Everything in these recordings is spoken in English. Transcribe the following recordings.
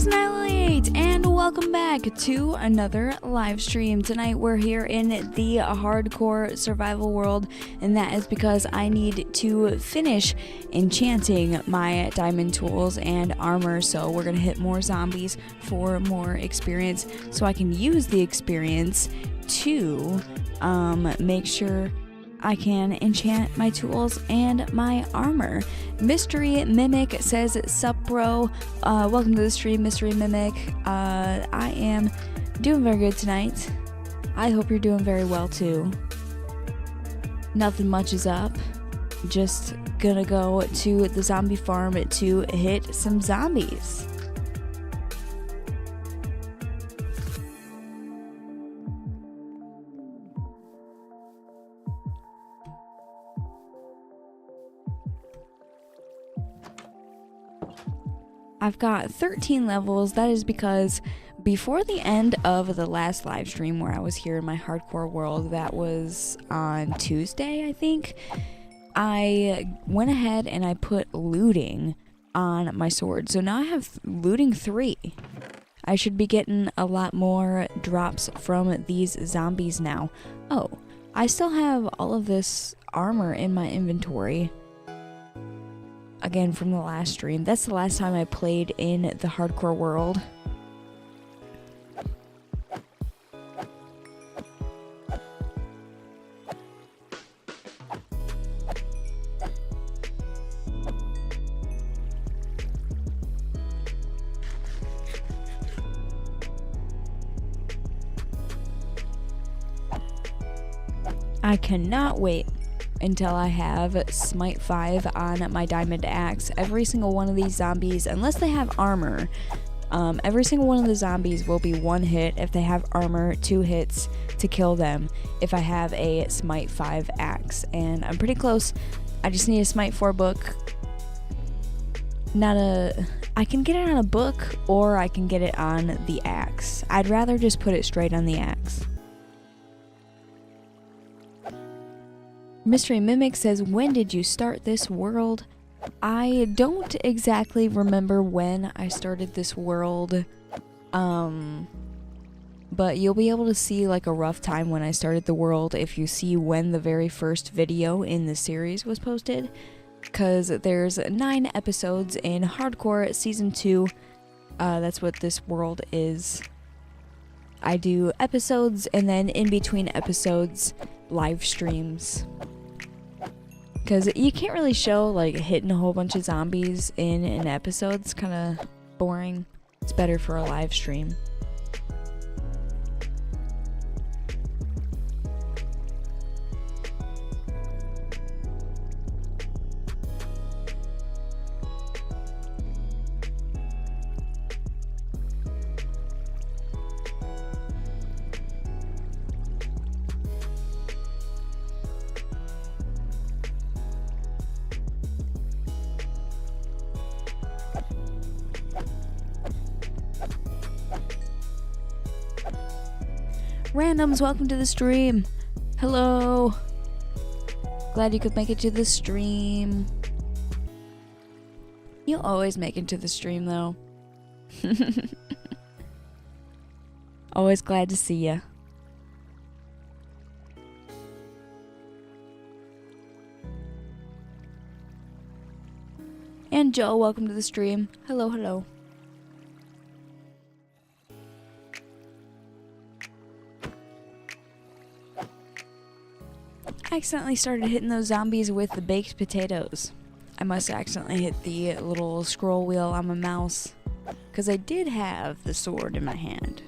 guys, Annihilate, and welcome back to another live stream. Tonight we're here in the hardcore survival world, and that is because I need to finish enchanting my diamond tools and armor. So we're gonna hit more zombies for more experience, so I can use the experience to make sure I can enchant my tools and my armor. Mystery Mimic says, sup bro, welcome to the stream, Mystery Mimic. I am doing very good tonight. I hope you're doing very well too. Nothing much is up. Just gonna go to the zombie farm to hit some zombies. I've got 13 levels. That is because before the end of the last live stream where I was here in my hardcore world, that was on Tuesday, I think, I went ahead and I put looting on my sword. So now I have looting 3. I should be getting a lot more drops from these zombies now. Oh, I still have all of this armor in my inventory. Again, from the last stream. That's the last time I played in the hardcore world. I cannot wait until I have Smite 5 on my diamond axe. Every single one of these zombies, unless they have armor, every single one of the zombies will be 1 hit. If they have armor, 2 hits to kill them if I have a Smite 5 axe. And I'm pretty close. I just need a Smite 4 book. I can get it on a book, or I can get it on the axe. I'd rather just put it straight on the axe. Mystery Mimic says, when did you start this world? I don't exactly remember when I started this world, but you'll be able to see like a rough time when I started the world if you see when the very first video in the series was posted, because there's 9 episodes in Hardcore Season 2. That's what this world is. I do episodes, and then in between episodes, live streams. Because you can't really show like hitting a whole bunch of zombies in an episode. It's kind of boring. It's better for a live stream. Randoms, welcome to the stream. Hello. Glad you could make it to the stream. You'll always make it to the stream, though. Always glad to see ya. And Joe, welcome to the stream. Hello, hello. I accidentally started hitting those zombies with the baked potatoes. I must have accidentally hit the little scroll wheel on my mouse, because I did have the sword in my hand.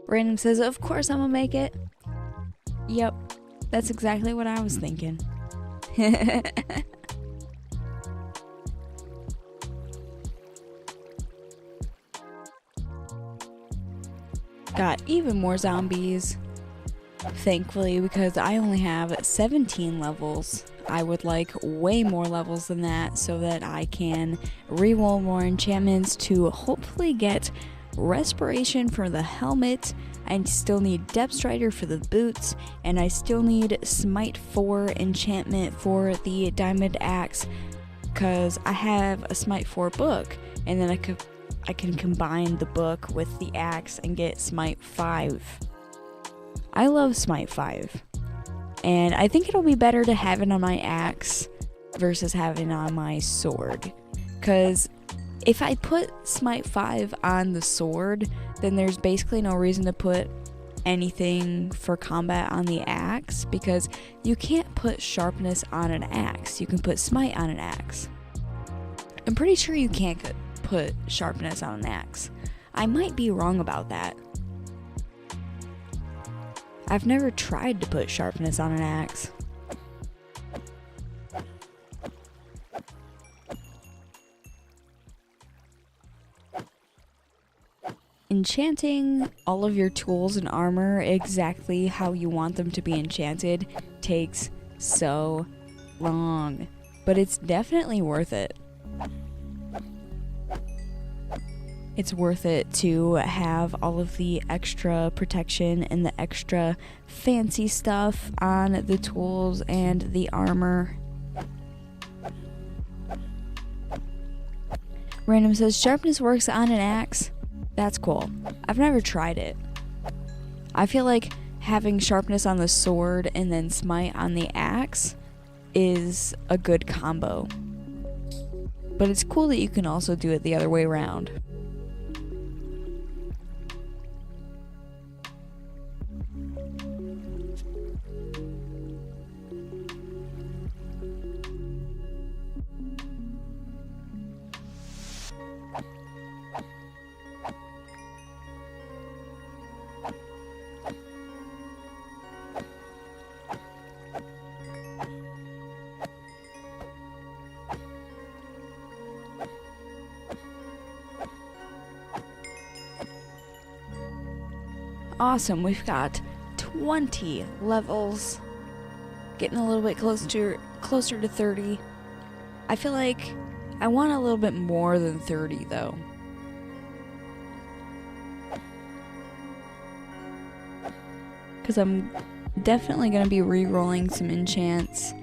Random says, of course I'm gonna make it. Yep, that's exactly what I was thinking. Got even more zombies, thankfully, because I only have 17 levels. I would like way more levels than that so that I can reroll more enchantments to hopefully get Respiration for the helmet. I still need Depth Strider for the boots, and I still need Smite 4 enchantment for the diamond axe, because I have a Smite 4 book, and then I can combine the book with the axe and get Smite 5. I love Smite 5, and I think it'll be better to have it on my axe versus having it on my sword, because if I put Smite 5 on the sword, then there's basically no reason to put anything for combat on the axe, because you can't put sharpness on an axe. You can put smite on an axe. I'm pretty sure you can't put sharpness on an axe. I might be wrong about that. I've never tried to put sharpness on an axe. Enchanting all of your tools and armor exactly how you want them to be enchanted takes so long, but it's definitely worth it. It's worth it to have all of the extra protection and the extra fancy stuff on the tools and the armor. Random says sharpness works on an axe. That's cool. I've never tried it. I feel like having sharpness on the sword and then smite on the axe is a good combo. But it's cool that you can also do it the other way around. Awesome, we've got 20 levels, getting a little bit closer to 30. I feel like I want a little bit more than 30 though. Because I'm definitely going to be re-rolling some enchants.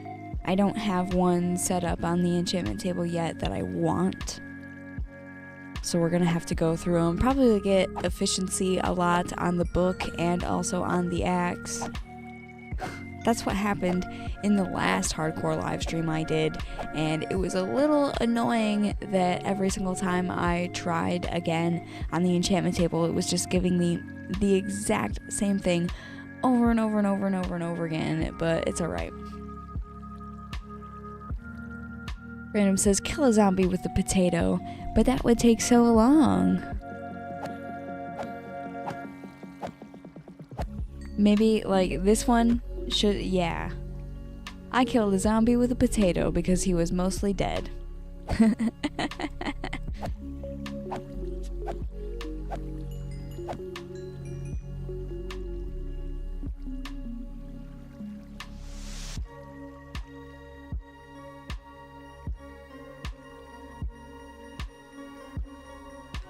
I don't have one set up on the enchantment table yet that I want. So we're going to have to go through them. Probably get efficiency a lot on the book and also on the axe. That's what happened in the last hardcore live stream I did, and it was a little annoying that every single time I tried again on the enchantment table, it was just giving me the exact same thing over and over and over and over and over again, but it's alright. Random says, kill a zombie with a potato, but that would take so long. Maybe, like, this one should, yeah. I killed a zombie with a potato because he was mostly dead.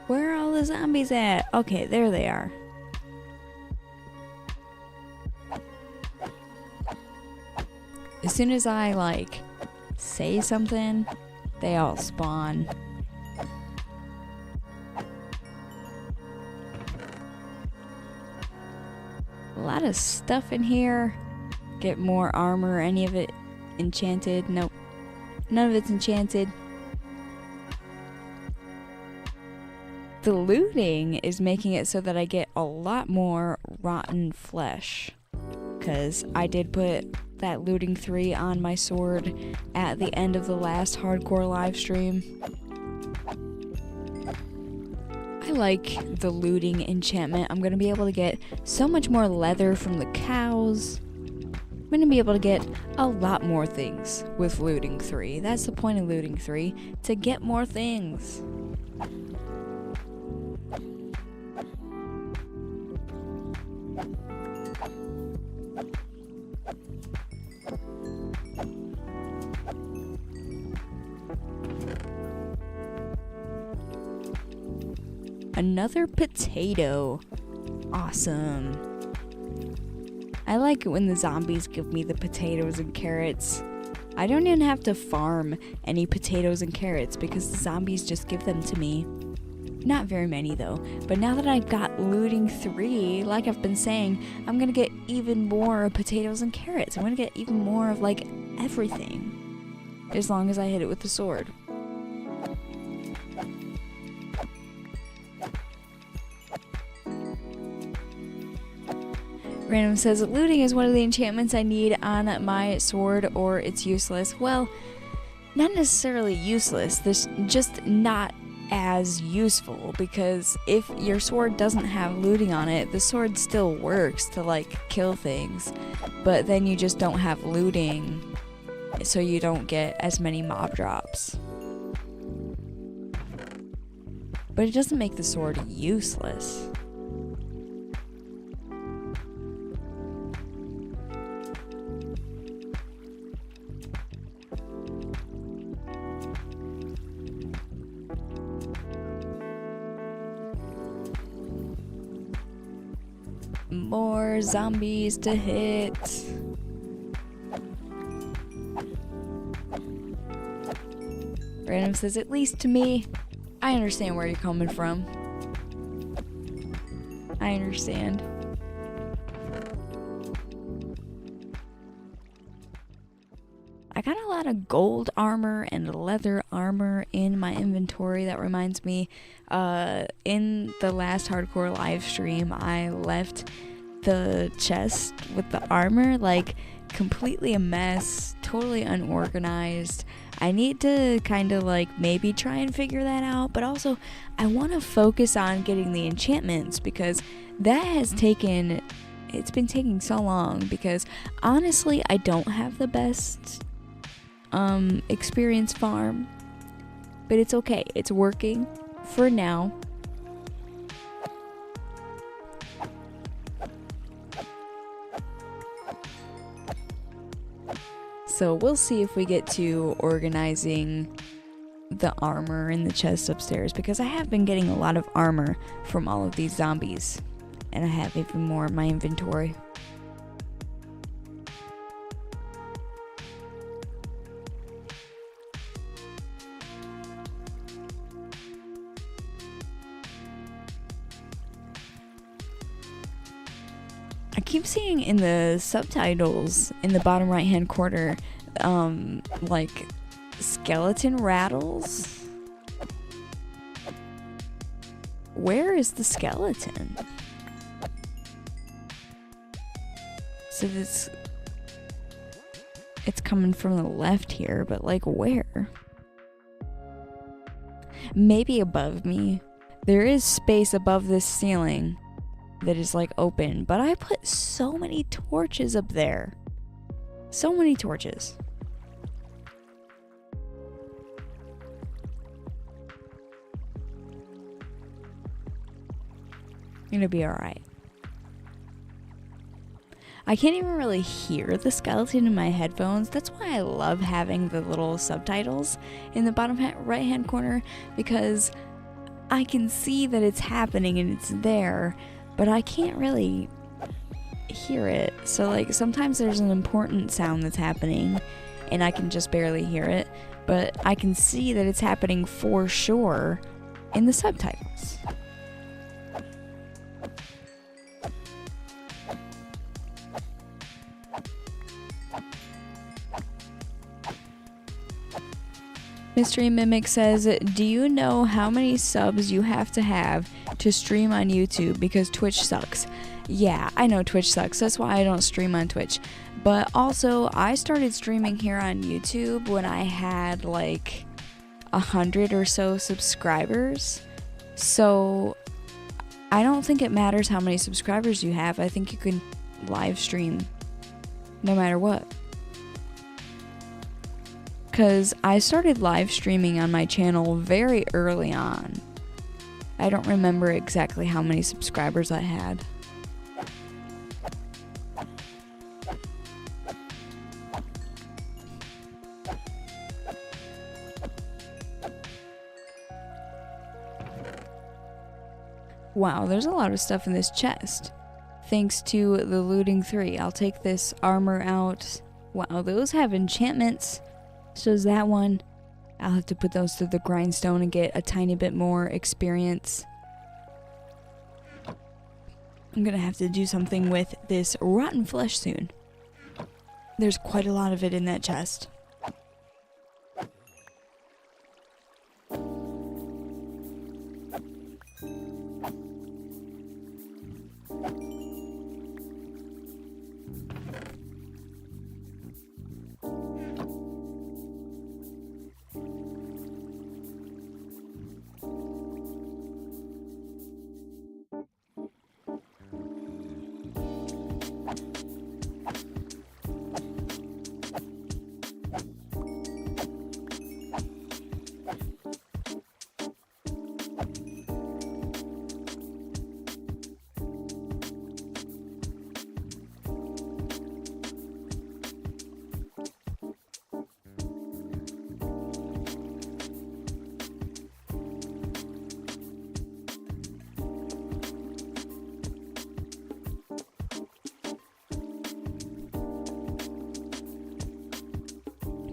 Where are all the zombies at? Okay, there they are. As soon as I, like, say something, they all spawn. A lot of stuff in here. Get more armor. Any of it enchanted? Nope. None of it's enchanted. The looting is making it so that I get a lot more rotten flesh. Because I did put that looting 3 on my sword at the end of the last hardcore live stream. I like the looting enchantment. I'm going to be able to get so much more leather from the cows. I'm going to be able to get a lot more things with looting 3. That's the point of looting 3, to get more things. Another potato. Awesome. I like it when the zombies give me the potatoes and carrots. I don't even have to farm any potatoes and carrots because the zombies just give them to me. Not very many though, but now that I've got looting 3, like I've been saying, I'm gonna get even more potatoes and carrots. I'm gonna get even more of like everything, as long as I hit it with the sword. Random says, looting is one of the enchantments I need on my sword or it's useless. Well, not necessarily useless, there's just not as useful, because if your sword doesn't have looting on it, the sword still works to like kill things, but then you just don't have looting, so you don't get as many mob drops. But it doesn't make the sword useless. More zombies to hit. Random says, at least to me. I understand where you're coming from. I understand. I got a lot of gold armor and leather armor in my inventory. That reminds me, in the last hardcore live stream, I left the chest with the armor like completely a mess, totally unorganized. I need to kind of like maybe try and figure that out, but also I want to focus on getting the enchantments, because that has taken, it's been taking so long, because honestly I don't have the best experience farm, but it's okay, it's working for now. So we'll see if we get to organizing the armor in the chest upstairs, because I have been getting a lot of armor from all of these zombies, and I have even more in my inventory. I keep seeing in the subtitles in the bottom right hand corner, like skeleton rattles. Where is the skeleton? So it's coming from the left here, but like where? Maybe above me. There is space above this ceiling that is like open, but I put so many torches up there. So many torches. It'll be alright. I can't even really hear the skeleton in my headphones. That's why I love having the little subtitles in the bottom right hand corner, because I can see that it's happening and it's there, but I can't really hear it. So like sometimes there's an important sound that's happening and I can just barely hear it, but I can see that it's happening for sure in the subtitles. Mystery Mimic says, do you know how many subs you have to stream on YouTube, because Twitch sucks? Yeah, I know Twitch sucks. That's why I don't stream on Twitch. But also, I started streaming here on YouTube when I had like 100 or so subscribers. So I don't think it matters how many subscribers you have. I think you can live stream no matter what. Because I started live streaming on my channel very early on. I don't remember exactly how many subscribers I had. Wow, there's a lot of stuff in this chest. Thanks to the looting 3. I'll take this armor out. Wow, those have enchantments. So does that one. I'll have to put those through the grindstone and get a tiny bit more experience. I'm gonna have to do something with this rotten flesh soon. There's quite a lot of it in that chest.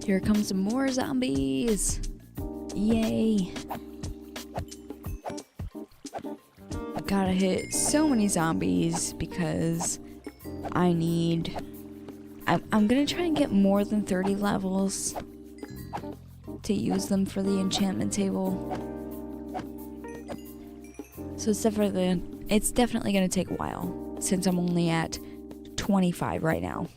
Here comes some more zombies. Yay. I gotta hit so many zombies because I'm gonna try and get more than 30 levels to use them for the enchantment table. So it's definitely gonna take a while since I'm only at 25 right now.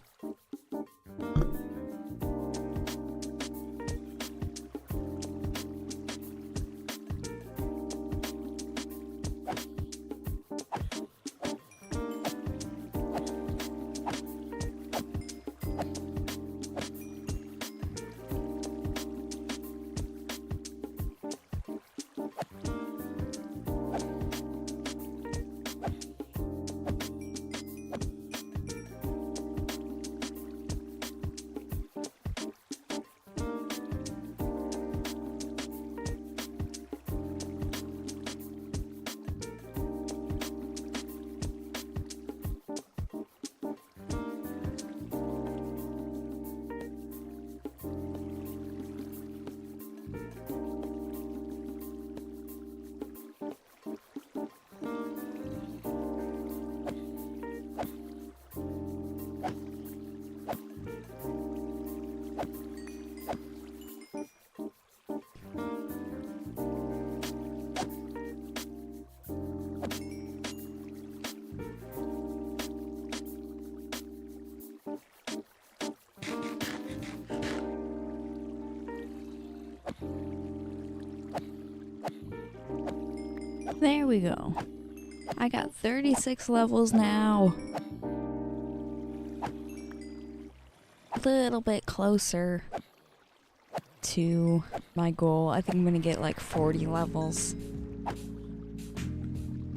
There we go. I got 36 levels now. A little bit closer to my goal. I think I'm gonna get like 40 levels.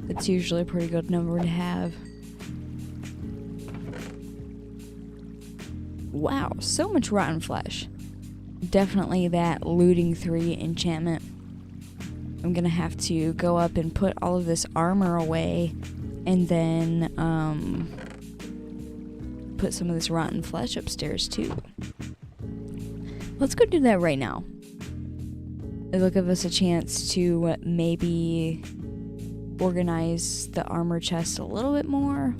It's usually a pretty good number to have. Wow, so much rotten flesh. Definitely that looting 3 enchantment. I'm gonna have to go up and put all of this armor away and then put some of this rotten flesh upstairs too. Let's go do that right now. It'll give us a chance to maybe organize the armor chest a little bit more.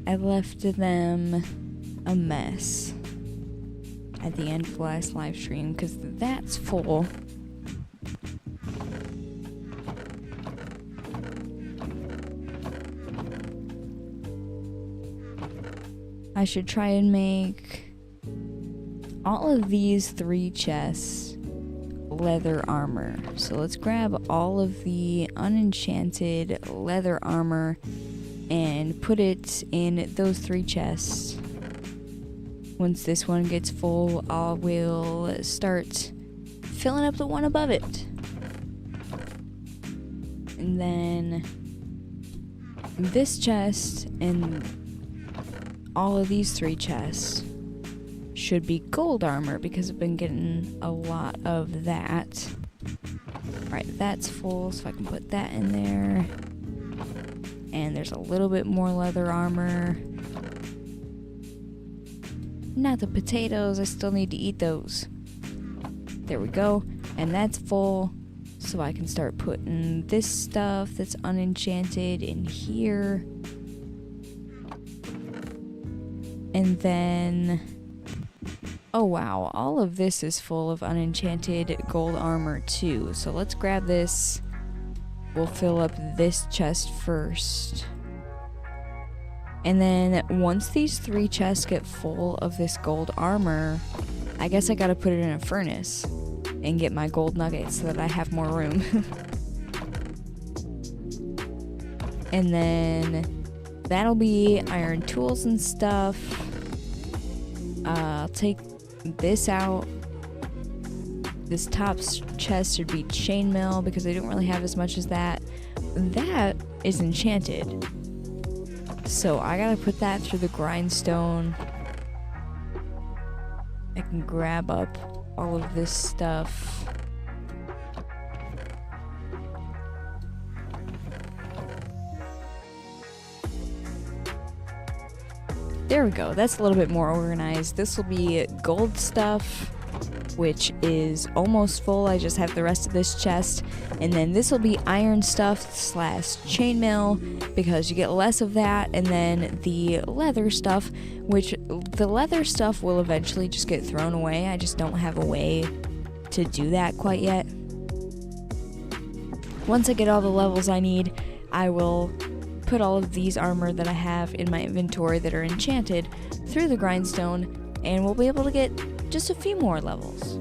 I left them a mess at the end of the last live stream because that's full. I should try and make all of these 3 chests leather armor. So let's grab all of the unenchanted leather armor and put it in those 3 chests. Once this one gets full, I will start filling up the one above it. And then this chest and all of these 3 chests should be gold armor because I've been getting a lot of that. Alright, that's full, so I can put that in there. And there's a little bit more leather armor. Not the potatoes, I still need to eat those. There we go. And that's full, so I can start putting this stuff that's unenchanted in here. And then, oh wow, all of this is full of unenchanted gold armor too. So let's grab this. We'll fill up this chest first. And then once these 3 chests get full of this gold armor, I guess I gotta put it in a furnace and get my gold nuggets so that I have more room. And then that'll be iron tools and stuff. I'll take this out. This top chest should be chainmail because I don't really have as much as that. That is enchanted. So I gotta put that through the grindstone. I can grab up all of this stuff. There we go, that's a little bit more organized. This will be gold stuff, which is almost full. I just have the rest of this chest. And then this will be iron stuff / chainmail because you get less of that. And then the leather stuff, which the leather stuff will eventually just get thrown away. I just don't have a way to do that quite yet. Once I get all the levels I need, I will put all of these armor that I have in my inventory that are enchanted through the grindstone, and we'll be able to get just a few more levels.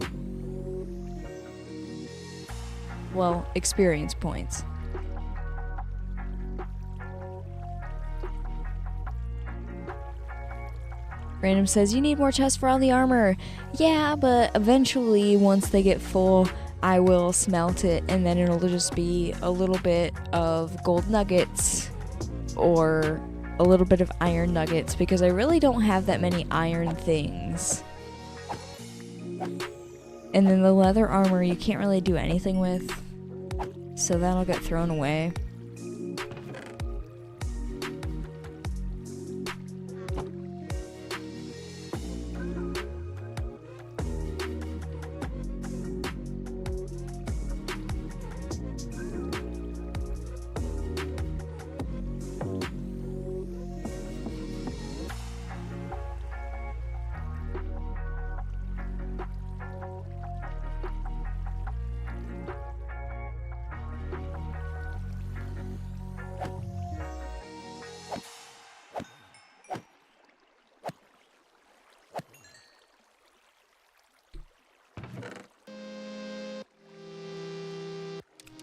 Well, experience points. Random says, you need more chests for all the armor. Yeah, but eventually, once they get full, I will smelt it, and then it'll just be a little bit of gold nuggets or a little bit of iron nuggets because I really don't have that many iron things. And then the leather armor you can't really do anything with, so that'll get thrown away.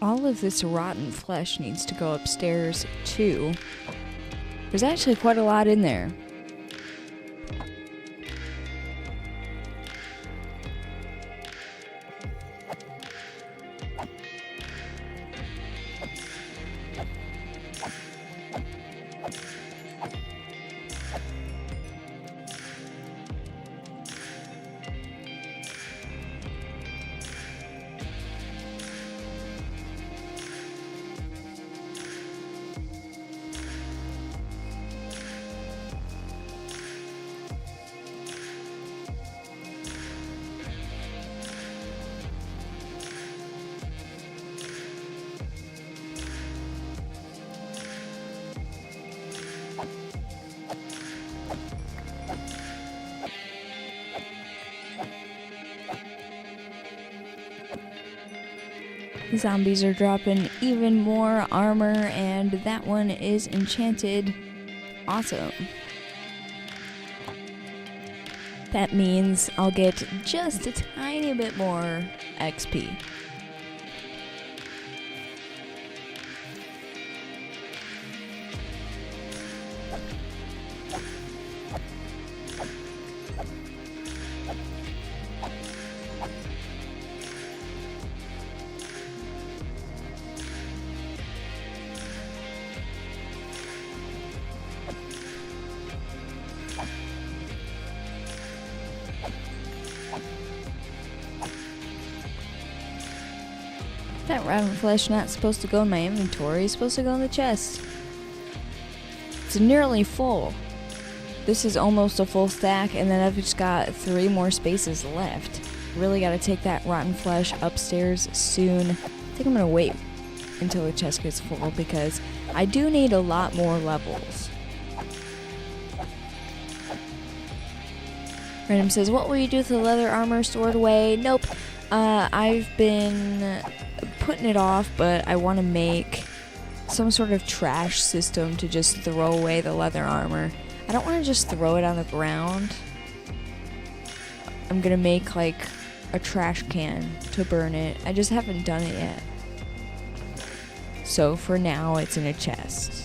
All of this rotten flesh needs to go upstairs too. There's actually quite a lot in there. Zombies are dropping even more armor, and that one is enchanted. Awesome. That means I'll get just a tiny bit more XP. Rotten flesh not supposed to go in my inventory, it's supposed to go in the chest. It's nearly full. This is almost a full stack, and then I've just got 3 more spaces left. Really gotta take that rotten flesh upstairs soon. I think I'm gonna wait until the chest gets full because I do need a lot more levels. Random says, what will you do with the leather armor stored away? Nope. I've been putting it off, but I want to make some sort of trash system to just throw away the leather armor. I don't want to just throw it on the ground. I'm gonna make like a trash can to burn it. I just haven't done it yet. So for now, it's in a chest.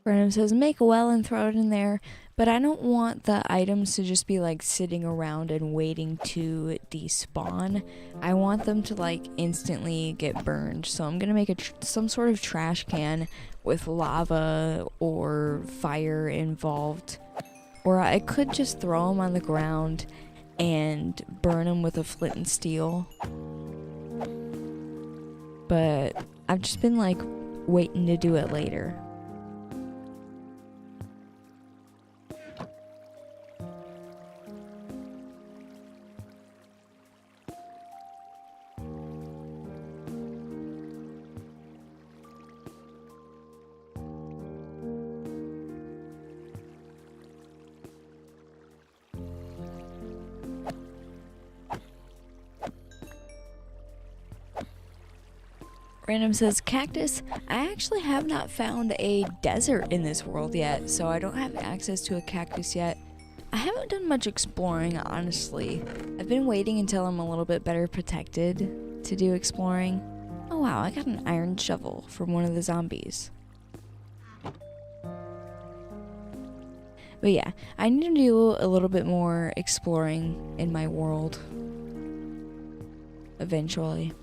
Random says, make a well and throw it in there, but I don't want the items to just be like sitting around and waiting to despawn. I want them to like instantly get burned, so I'm gonna make some sort of trash can with lava or fire involved, or I could just throw them on the ground and burn them with a flint and steel, but I've just been like waiting to do it later. Random says, cactus, I actually have not found a desert in this world yet, so I don't have access to a cactus yet. I haven't done much exploring, honestly. I've been waiting until I'm a little bit better protected to do exploring. Oh wow, I got an iron shovel from one of the zombies. But yeah, I need to do a little bit more exploring in my world. Eventually.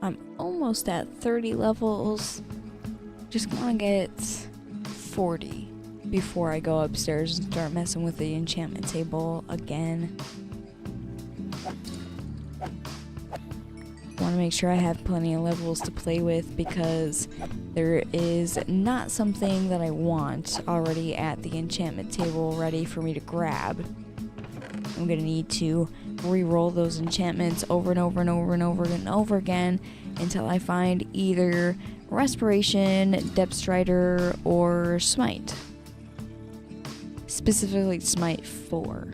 I'm almost at 30 levels. Just want to get 40 before I go upstairs and start messing with the enchantment table again. Want to make sure I have plenty of levels to play with because there is not something that I want already at the enchantment table ready for me to grab. I'm going to need to re-roll those enchantments over and over and over and over and over again until I find either Respiration, Depth Strider, or Smite. Specifically Smite 4.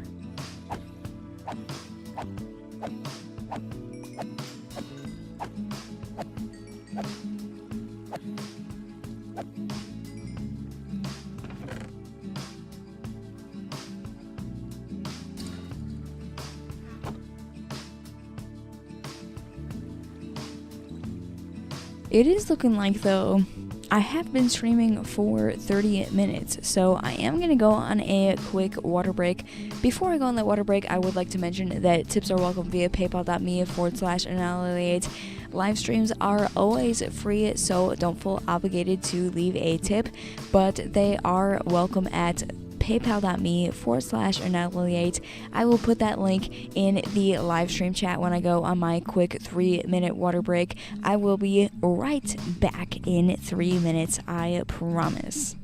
It is looking like, though, I have been streaming for 30 minutes, so I am going to go on a quick water break. Before I go on that water break, I would like to mention that tips are welcome via paypal.me/Annihilate. Live streams are always free, so don't feel obligated to leave a tip, but they are welcome at paypal.me/Annihilate. I will put that link in the live stream chat when I go on my quick 3-minute water break. I will be right back in 3 minutes, I promise.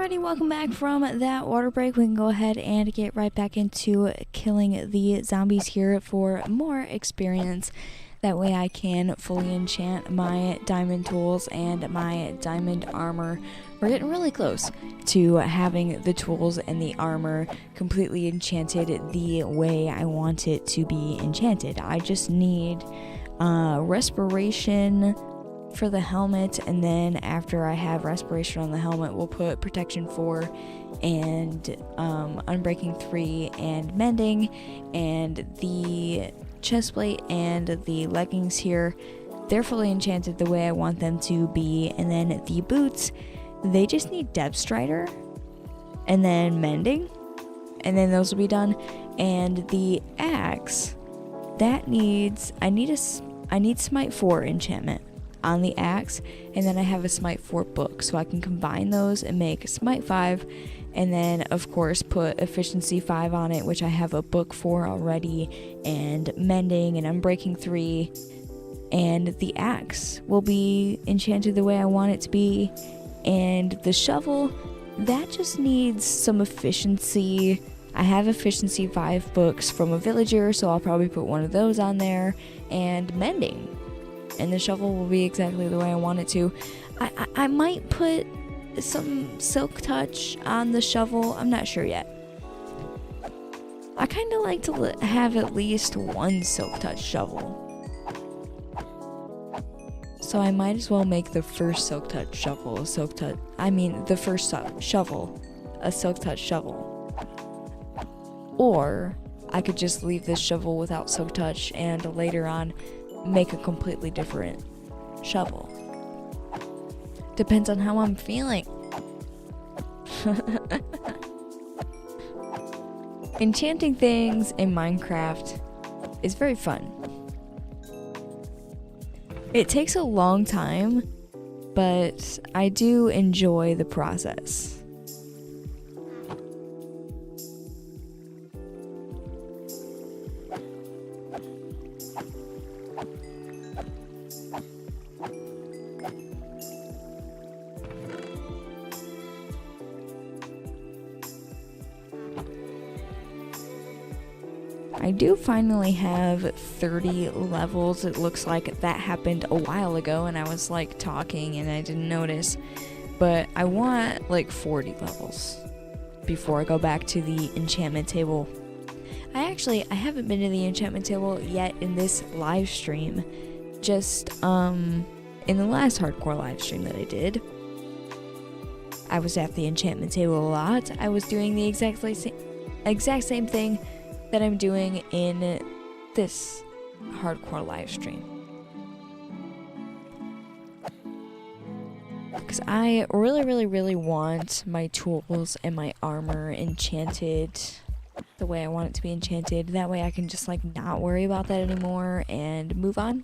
Alrighty, welcome back from that water break. We can go ahead and get right back into killing the zombies here for more experience. That way I can fully enchant my diamond tools and my diamond armor. We're getting really close to having the tools and the armor completely enchanted the way I want it to be enchanted. I just need respiration for the helmet, and then after I have respiration on the helmet, we'll put protection 4 and unbreaking 3 and mending, and the chestplate and the leggings here, they're fully enchanted the way I want them to be. And then the boots, they just need depth strider and then mending, and then those will be done. And the axe, that needs, I need smite 4 enchantment on the axe, and then I have a smite 4 book, so I can combine those and make smite 5, and then of course put efficiency 5 on it, which I have a book for already, and mending and unbreaking 3, and the axe will be enchanted the way I want it to be. And the shovel, that just needs some efficiency. I have efficiency 5 books from a villager, so I'll probably put one of those on there, and mending. And the shovel will be exactly the way I want it to. I might put some silk touch on the shovel. I'm not sure yet. I kind of like to have at least one silk touch shovel. So I might as well make the first silk touch shovel a silk touch. I mean, the first shovel a silk touch shovel. Or I could just leave this shovel without silk touch and later on make a completely different shovel. Depends on how I'm feeling. Enchanting things in Minecraft is very fun. It takes a long time, but I do enjoy the process. I do finally have 30 levels. It looks like that happened a while ago and I was like talking and I didn't notice. But I want like 40 levels before I go back to the enchantment table. I haven't been to the enchantment table yet in this live stream. Just in the last hardcore live stream that I did, I was at the enchantment table a lot. I was doing the exact same thing that I'm doing in this hardcore live stream. Because I really want my tools and my armor enchanted the way I want it to be enchanted. That way I can just like not worry about that anymore and move on.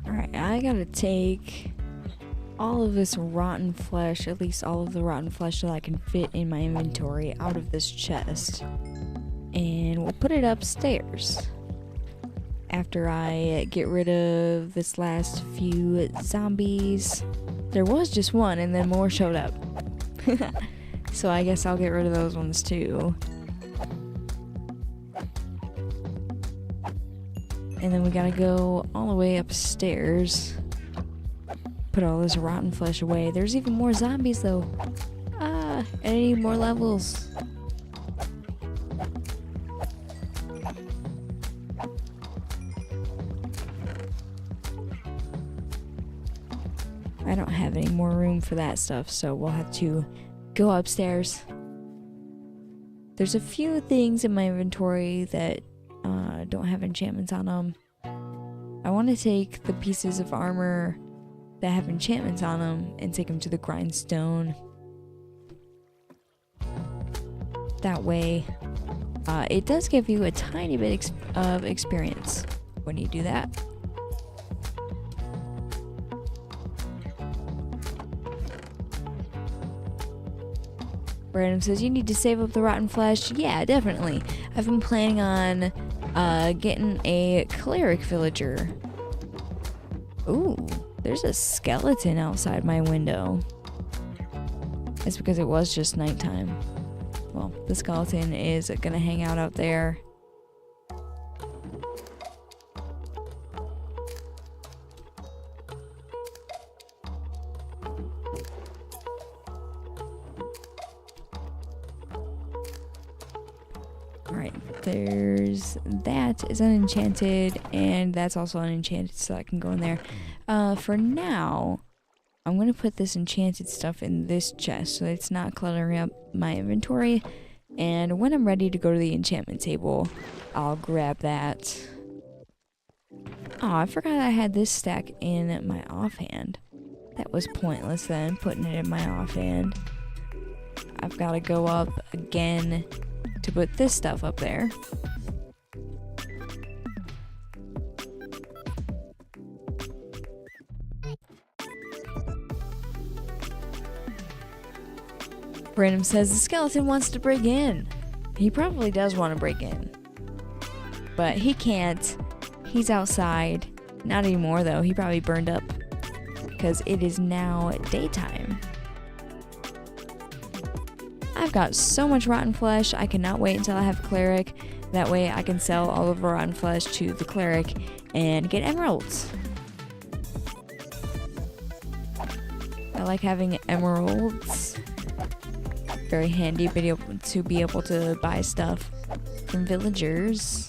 Alright, I gotta take all of this rotten flesh, at least all of the rotten flesh that I can fit in my inventory, out of this chest. And we'll put it upstairs after I get rid of this last few zombies. There was just one and then more showed up. So I guess I'll get rid of those ones too. And then we gotta go all the way upstairs. Put all this rotten flesh away. There's even more zombies though. And I need more levels. I don't have any more room for that stuff, so we'll have to go upstairs. There's a few things in my inventory that don't have enchantments on them. I want to take the pieces of armor that have enchantments on them and take them to the grindstone. That way, it does give you a tiny bit of experience when you do that. Brandon says, you need to save up the rotten flesh. Yeah, definitely. I've been planning on getting a cleric villager. Ooh, there's a skeleton outside my window. It's because it was just nighttime. Well, the skeleton is gonna hang out there. Alright, there's that is unenchanted, and that's also unenchanted, so I can go in there. For now, I'm going to put this enchanted stuff in this chest so that it's not cluttering up my inventory. And when I'm ready to go to the enchantment table, I'll grab that. Oh, I forgot I had this stack in my offhand. That was pointless then, putting it in my offhand. I've got to go up again to put this stuff up there. Brandon says the skeleton wants to break in. He probably does want to break in. But he can't. He's outside. Not anymore though. He probably burned up. Because it is now daytime. I've got so much rotten flesh. I cannot wait until I have a cleric. That way I can sell all of the rotten flesh to the cleric and get emeralds. I like having emeralds. Very handy to be able to buy stuff from villagers.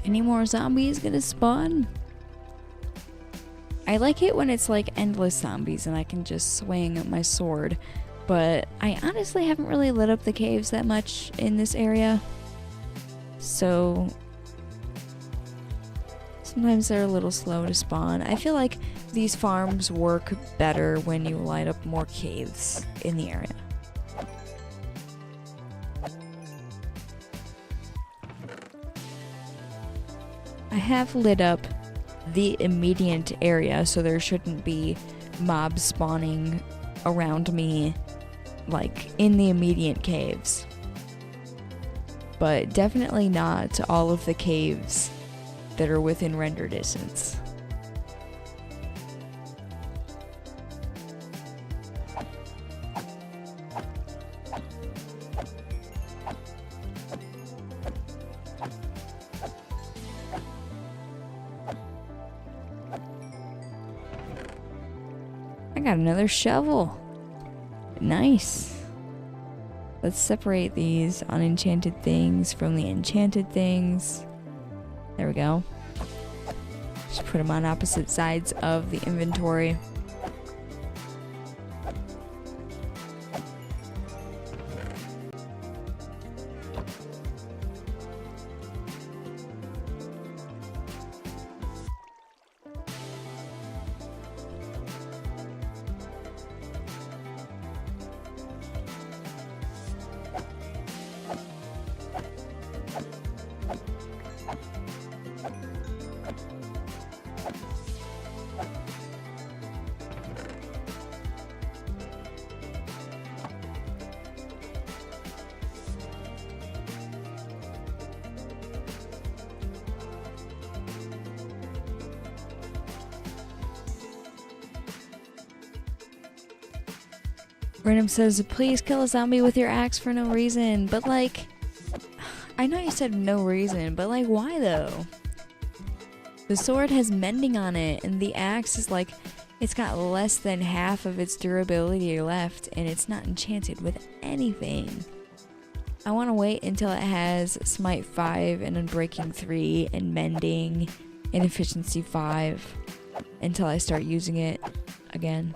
Any more zombies gonna spawn? I like it when it's like endless zombies and I can just swing my sword, but I honestly haven't really lit up the caves that much in this area, so sometimes they're a little slow to spawn. I feel like these farms work better when you light up more caves in the area. I have lit up the immediate area, so there shouldn't be mobs spawning around me, like in the immediate caves. But definitely not all of the caves that are within render distance. I got another shovel. Nice. Let's separate these unenchanted things from the enchanted things. There we go. Just put them on opposite sides of the inventory. Random says, please kill a zombie with your axe for no reason. But like, I know you said no reason, but like, why though? The sword has mending on it, and the axe is like, it's got less than half of its durability left, and it's not enchanted with anything. I want to wait until it has Smite 5 and Unbreaking 3 and Mending and Efficiency 5 until I start using it again.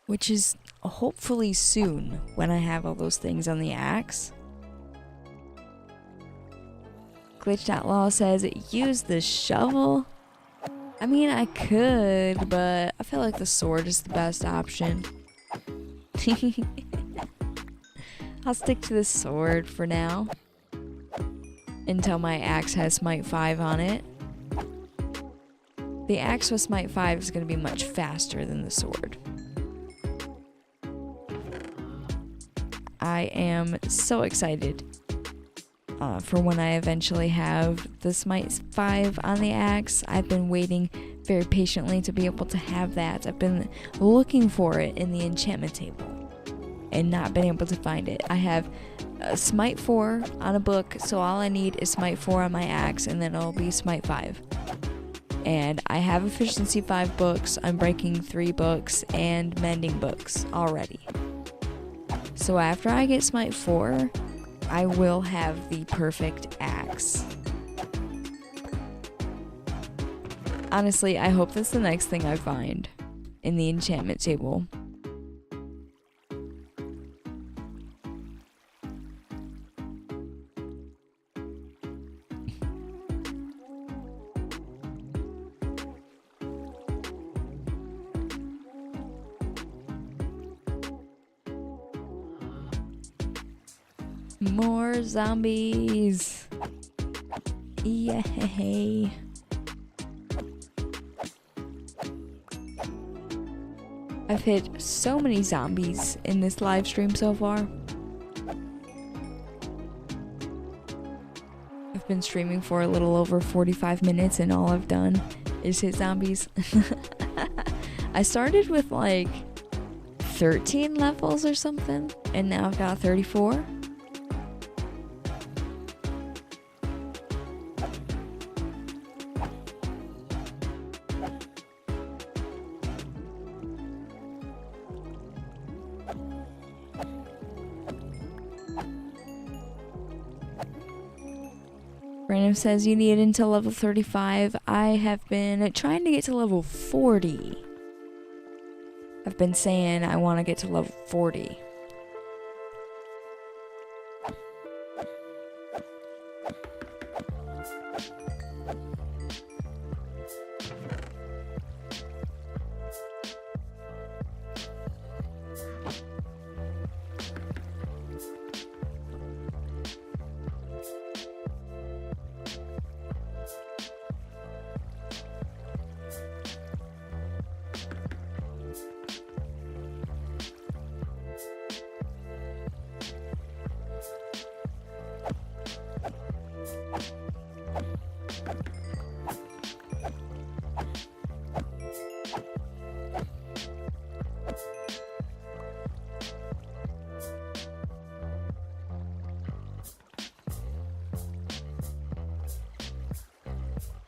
Which is hopefully soon when I have all those things on the axe. Glitch.law says, use the shovel. I mean, I could, but I feel like the sword is the best option. I'll stick to the sword for now. Until my axe has Smite 5 on it. The axe with Smite 5 is going to be much faster than the sword. I am so excited for when I eventually have the Smite 5 on the axe. I've been waiting very patiently to be able to have that. I've been looking for it in the enchantment table and not been able to find it. I have Smite 4 on a book, so all I need is Smite 4 on my axe, and then it'll be Smite 5. And I have Efficiency 5 books, Unbreaking 3 books, and Mending books already. So after I get Smite 4, I will have the perfect axe. Honestly, I hope that's the next thing I find in the enchantment table. More zombies. Yay. I've hit so many zombies in this live stream so far. I've been streaming for a little over 45 minutes and all I've done is hit zombies. I started with like 13 levels or something, and now I've got 34. Random says you need until level 35. I have been trying to get to level 40. I've been saying I want to get to level 40.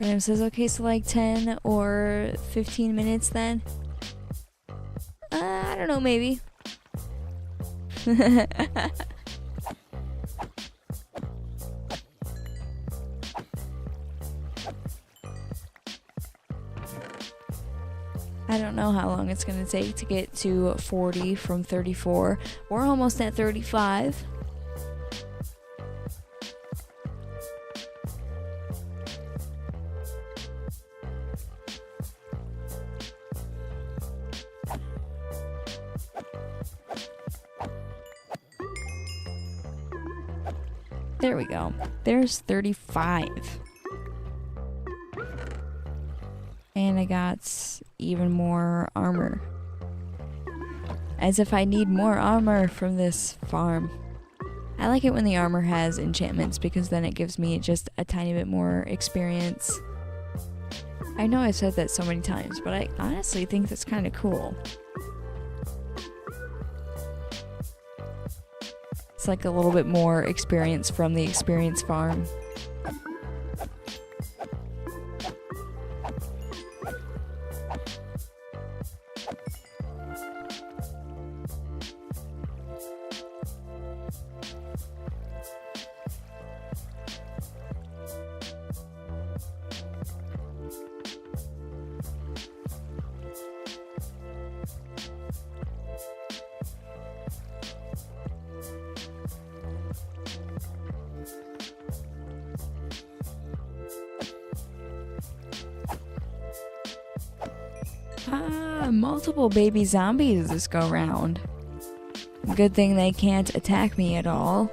Random says, okay, so like 10 or 15 minutes then? I don't know, maybe. I don't know how long it's going to take to get to 40 from 34. We're almost at 35. There we go. There's 35. And I got even more armor. As if I need more armor from this farm. I like it when the armor has enchantments because then it gives me just a tiny bit more experience. I know I said that so many times, but I honestly think that's kind of cool. It's like a little bit more experience from the experience farm. Multiple baby zombies this go round. Good thing they can't attack me at all.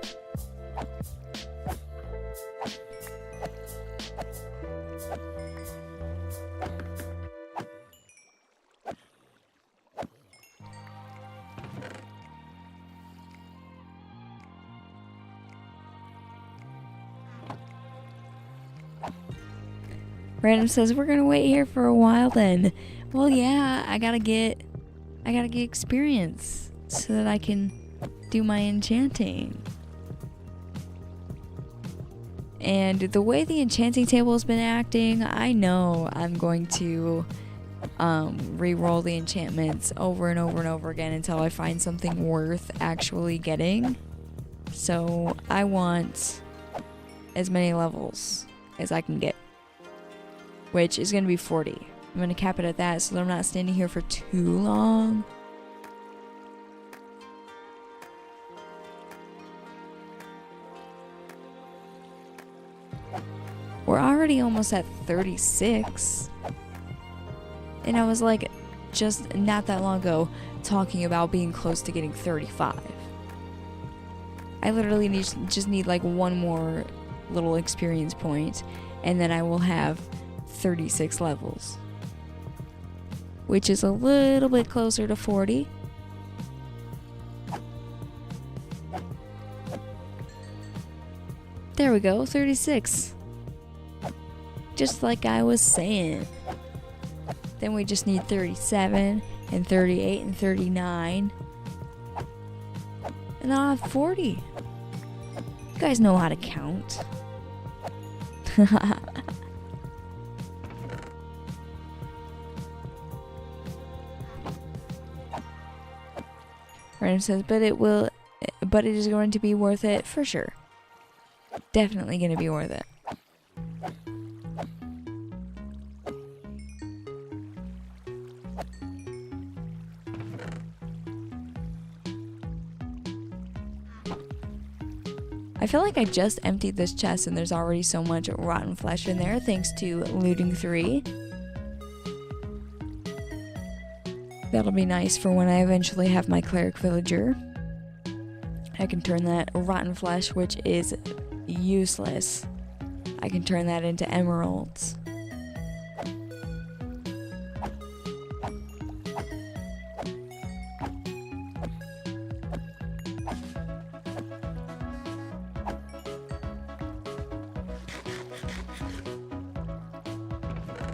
Random says we're gonna wait here for a while then. Well, yeah, I gotta get experience so that I can do my enchanting. And the way the enchanting table has been acting, I know I'm going to re-roll the enchantments over and over and over again until I find something worth actually getting. So I want as many levels as I can get, which is going to be 40. I'm going to cap it at that so that I'm not standing here for too long. We're already almost at 36. And I was like, just not that long ago, talking about being close to getting 35. I literally just need like one more little experience point, and then I will have 36 levels. Which is a little bit closer to 40. There we go, 36. Just like I was saying. Then we just need 37 and 38 and 39. And I'll have 40. You guys know how to count. Random says, but it is going to be worth it for sure. Definitely going to be worth it. I feel like I just emptied this chest and there's already so much rotten flesh in there thanks to looting 3. That'll be nice for when I eventually have my cleric villager. I can turn that rotten flesh, which is useless, I can turn that into emeralds.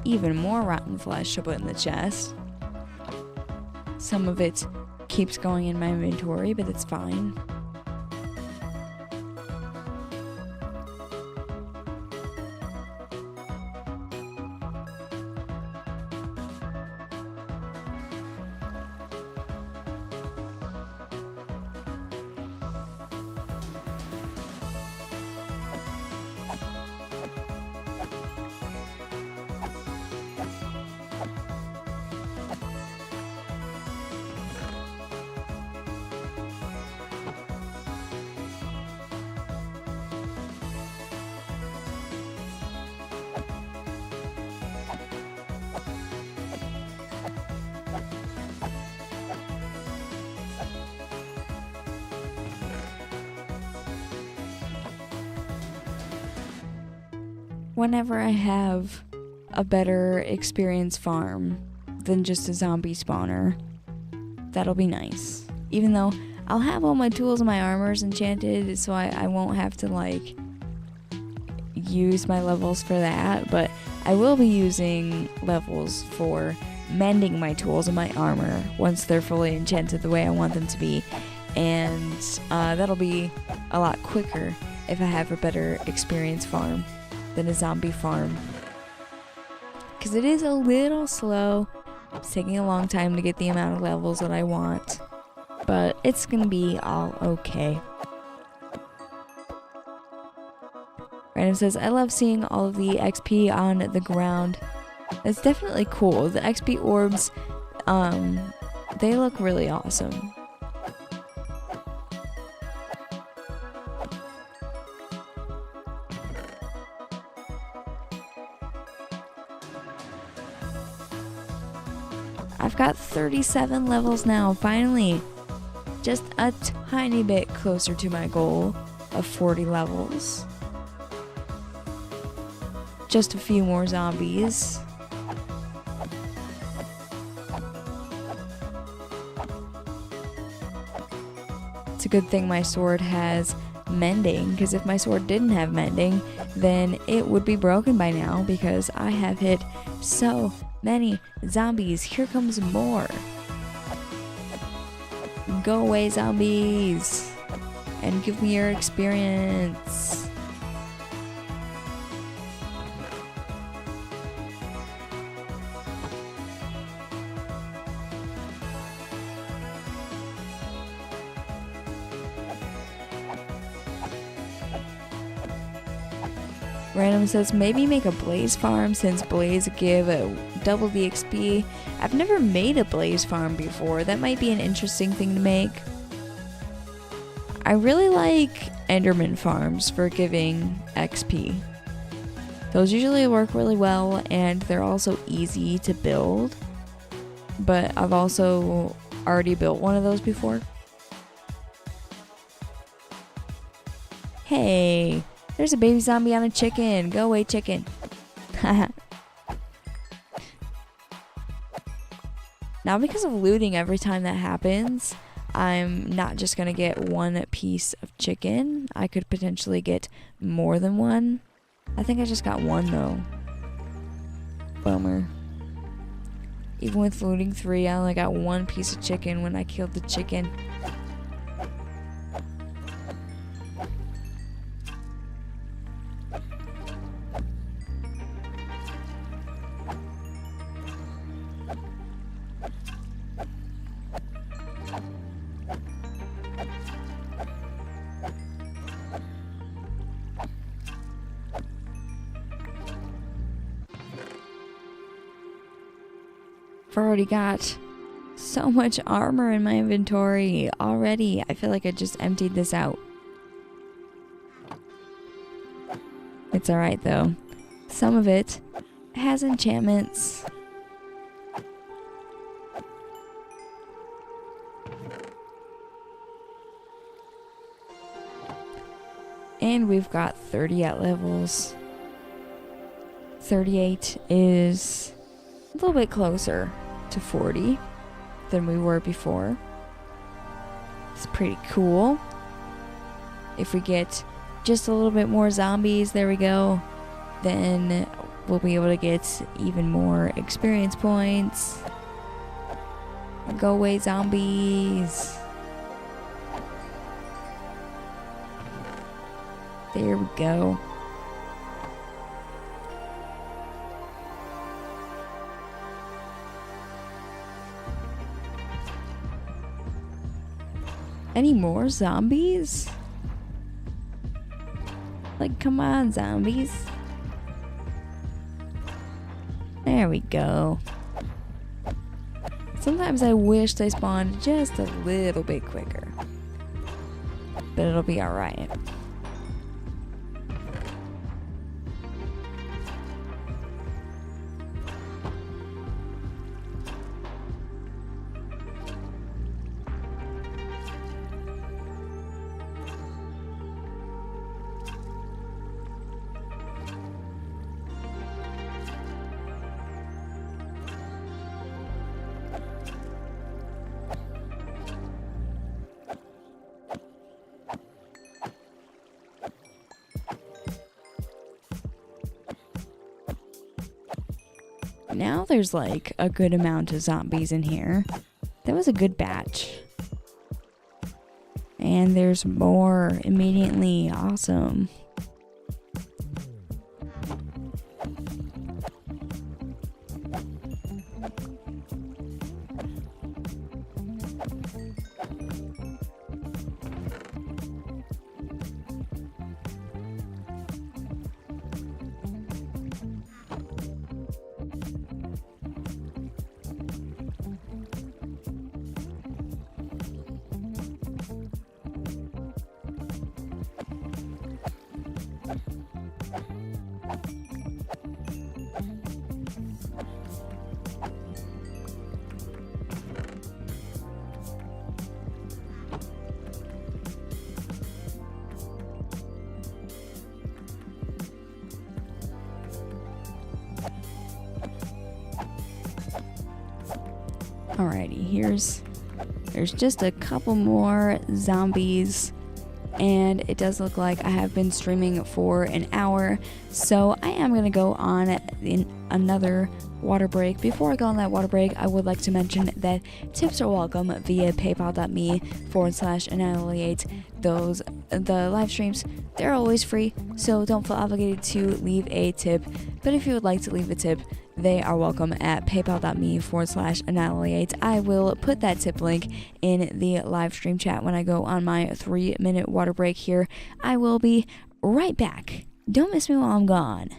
Even more rotten flesh to put in the chest. Some of it keeps going in my inventory, but it's fine. Whenever I have a better experience farm than just a zombie spawner, that'll be nice. Even though I'll have all my tools and my armors enchanted, so I won't have to like use my levels for that, but I will be using levels for mending my tools and my armor once they're fully enchanted the way I want them to be, and that'll be a lot quicker if I have a better experience farm than a zombie farm, because it is a little slow. It's taking a long time to get the amount of levels that I want, but it's gonna be all okay. Random says, I love seeing all of the XP on the ground. It's definitely cool. The XP orbs, they look really awesome. I've got 37 levels now, finally. Just a tiny bit closer to my goal of 40 levels. Just a few more zombies. It's a good thing my sword has mending, because if my sword didn't have mending, then it would be broken by now, because I have hit so many zombies. Here comes more. Go away, zombies, and give me your experience. Random says, maybe make a blaze farm, since blaze give double the XP. I've never made a blaze farm before. That might be an interesting thing to make. I really like enderman farms for giving XP. Those usually work really well, and they're also easy to build. But I've also already built one of those before. Hey! There's a baby zombie on a chicken. Go away, chicken. Now, because of looting every time that happens, I'm not just going to get one piece of chicken. I could potentially get more than one. I think I just got one, though. Bummer. Even with looting 3, I only got one piece of chicken when I killed the chicken. I've already got so much armor in my inventory already. I feel like I just emptied this out. It's alright though. Some of it has enchantments. And we've got 30 at levels. 38 is a little bit closer to 40 than we were before. It's pretty cool. If we get just a little bit more zombies, there we go, then we'll be able to get even more experience points. Go away, zombies. There we go. Any more zombies? Like, come on, zombies. There we go. Sometimes I wish they spawned just a little bit quicker. But it'll be alright. now there's like a good amount of zombies in here. That was a good batch. And there's more immediately. Awesome. Alrighty, there's just a couple more zombies, and it does look like I have been streaming for an hour, so I am going to go on in another water break. Before I go on that water break, I would like to mention that tips are welcome via paypal.me/annihilate those. The live streams, they're always free, so don't feel obligated to leave a tip, but if you would like to leave a tip, they are welcome at paypal.me/annihilate. I will put that tip link in the live stream chat when I go on my 3-minute water break here. I will be right back. Don't miss me while I'm gone.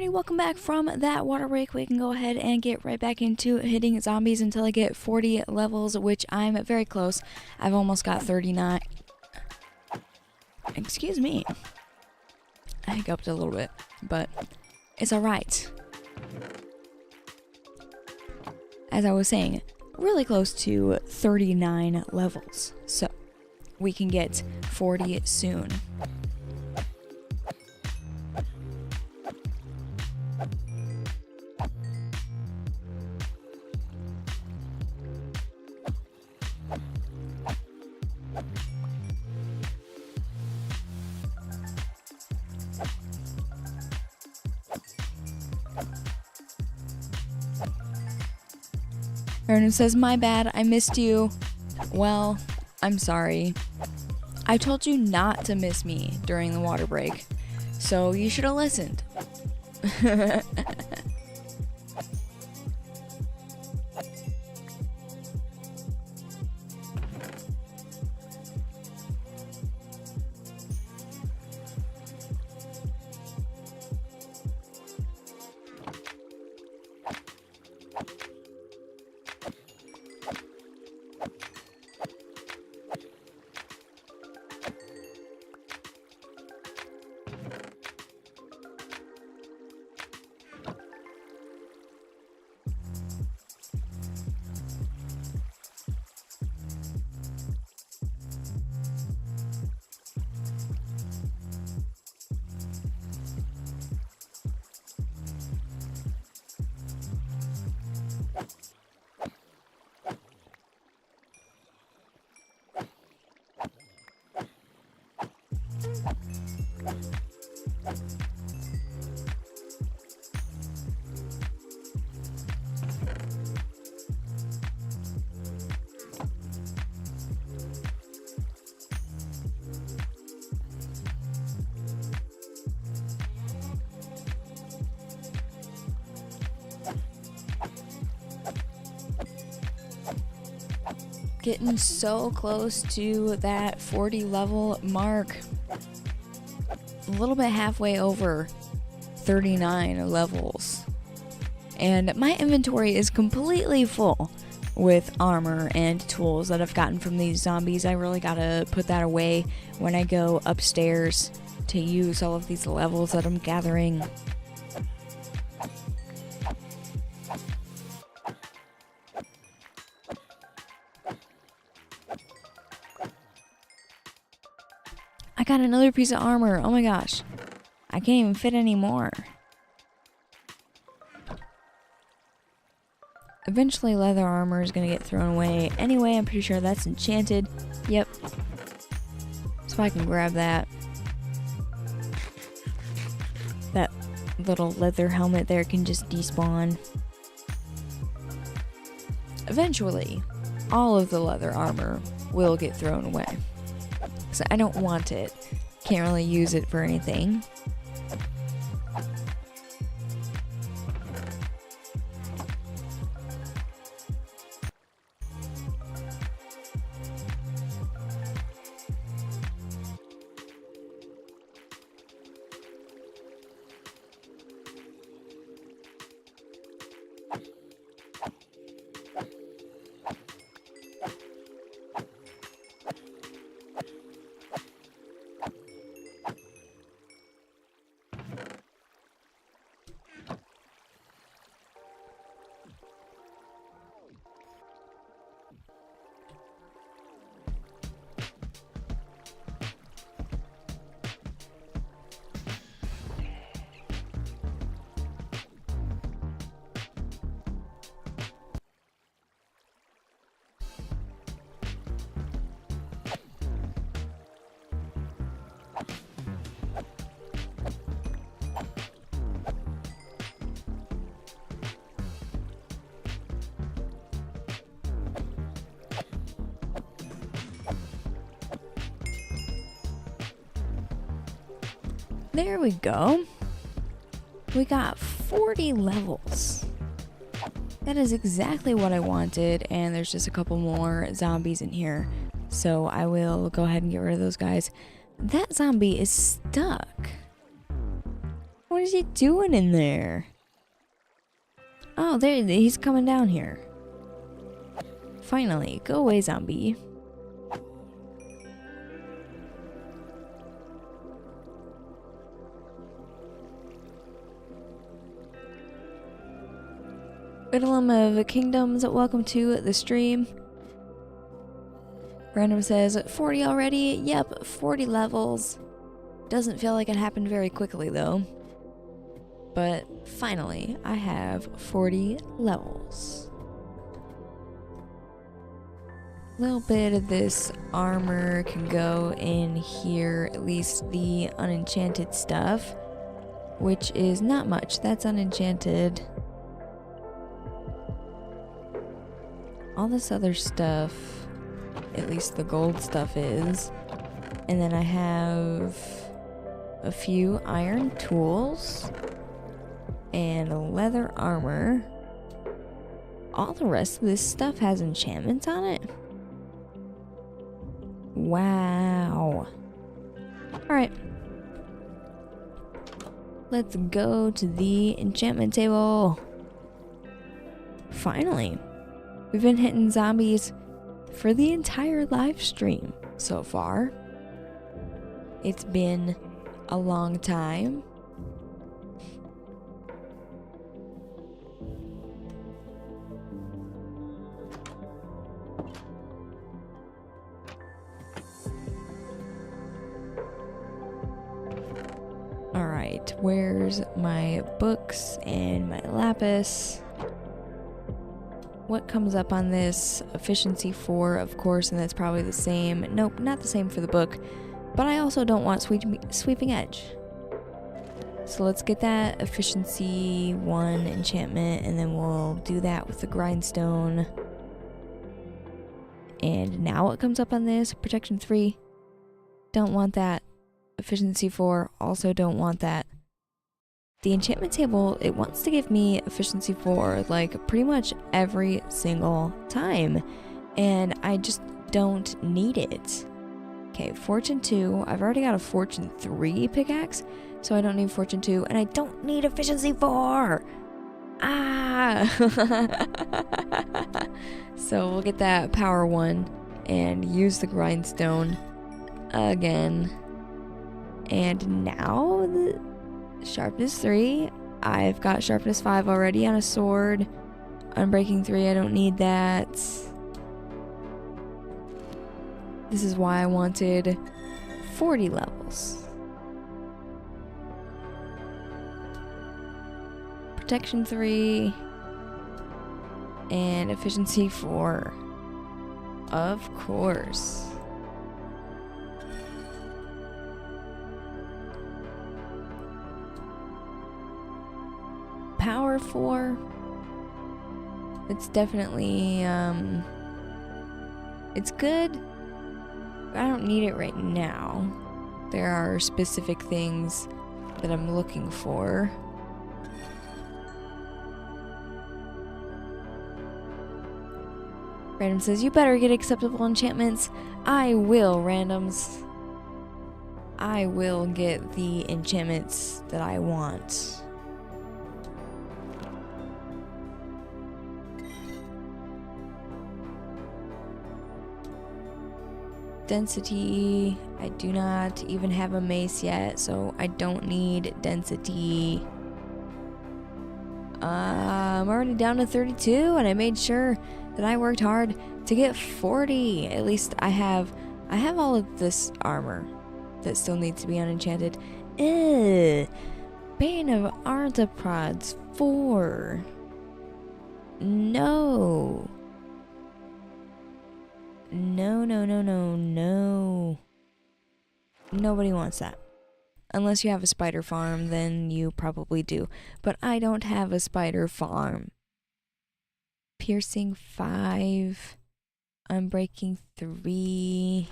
Alrighty, welcome back from that water break. We can go ahead and get right back into hitting zombies until I get 40 levels, which I'm very close. I've almost got 39. Excuse me. I hiccuped a little bit, but it's alright. As I was saying, really close to 39 levels. So, we can get 40 soon. Aaron says, my bad, I missed you. Well, I'm sorry. I told you not to miss me during the water break, so you should have listened. Getting so close to that 40 level mark. A little bit halfway over 39 levels. And my inventory is completely full with armor and tools that I've gotten from these zombies. I really gotta put that away when I go upstairs to use all of these levels that I'm gathering. I got another piece of armor. Oh my gosh. I can't even fit anymore. Eventually leather armor is going to get thrown away. Anyway, I'm pretty sure that's enchanted. Yep. So I can grab that. That little leather helmet there can just despawn. Eventually, all of the leather armor will get thrown away. So I don't want it. Can't really use it for anything. There we go. We got 40 levels. That is exactly what I wanted, and there's just a couple more zombies in here. So I will go ahead and get rid of those guys. That zombie is stuck. What What is he doing in there? Oh, there, he's coming down here. Finally, go away, zombie. Riddlem of Kingdoms, welcome to the stream. Random says, 40 already? Yep, 40 levels. Doesn't feel like it happened very quickly though. But finally, I have 40 levels. A little bit of this armor can go in here, at least the unenchanted stuff, which is not much. That's unenchanted. All this other stuff, at least the gold stuff is. And then I have a few iron tools and leather armor. All the rest of this stuff has enchantments on it. Wow. Alright. Let's go to the enchantment table. Finally. We've been hitting zombies for the entire live stream so far. It's been a long time. Alright, where's my books and my lapis? What comes up on this? Efficiency 4, of course, and that's probably the same. Nope, not the same for the book. But I also don't want sweeping edge. So let's get that efficiency 1 enchantment, and then we'll do that with the grindstone. And now what comes up on this? Protection 3. Don't want that. Efficiency 4. Also don't want that. The enchantment table, it wants to give me efficiency 4 like pretty much every single time. And I just don't need it. Okay, Fortune 2. I've already got a Fortune 3 pickaxe, so I don't need Fortune 2. And I don't need efficiency 4! Ah! So we'll get that power 1 and use the grindstone again. And now the sharpness 3. I've got sharpness 5 already on a sword. Unbreaking 3, I don't need that. This is why I wanted 40 levels. Protection 3. And efficiency 4. Of course. Power 4. It's definitely, it's good. I don't need it right now. There are specific things that I'm looking for. Random says, you better get acceptable enchantments. I will, randoms. I will get the enchantments that I want. Density, I do not even have a mace yet, so I don't need density. I'm already down to 32, and I made sure that I worked hard to get 40. At least I have all of this armor that still needs to be unenchanted. Bane of Arthropods 4. No. No, no, no, no, no. Nobody wants that. Unless you have a spider farm, then you probably do. But I don't have a spider farm. Piercing 5. Unbreaking 3.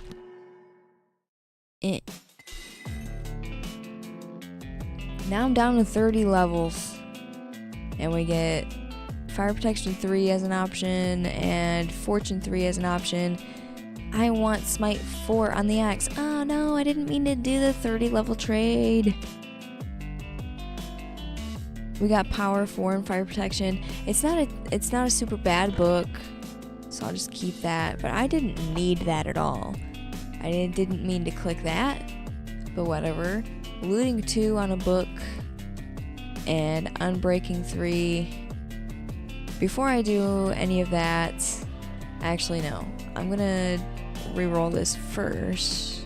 Now I'm down to 30 levels. And we get Fire Protection 3 as an option, and Fortune 3 as an option. I want Smite 4 on the axe. Oh no, I didn't mean to do the 30 level trade. We got power 4 and fire protection. It's not a super bad book, so I'll just keep that. But I didn't need that at all. I didn't mean to click that, but whatever. Looting 2 on a book and unbreaking 3. Before I do any of that, actually no. I'm gonna reroll this first.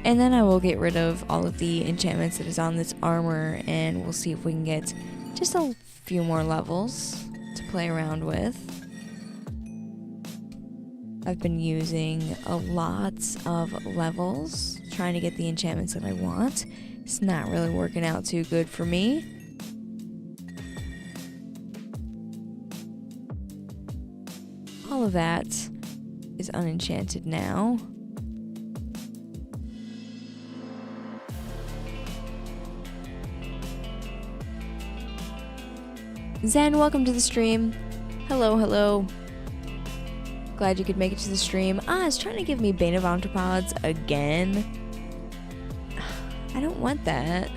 And then I will get rid of all of the enchantments that is on this armor, and we'll see if we can get just a few more levels to play around with. I've been using a lot of levels, trying to get the enchantments that I want. It's not really working out too good for me. All of that is unenchanted now. Zen, welcome to the stream. Hello, hello. Glad you could make it to the stream. It's trying to give me Bane of Arthropods again. I don't want that.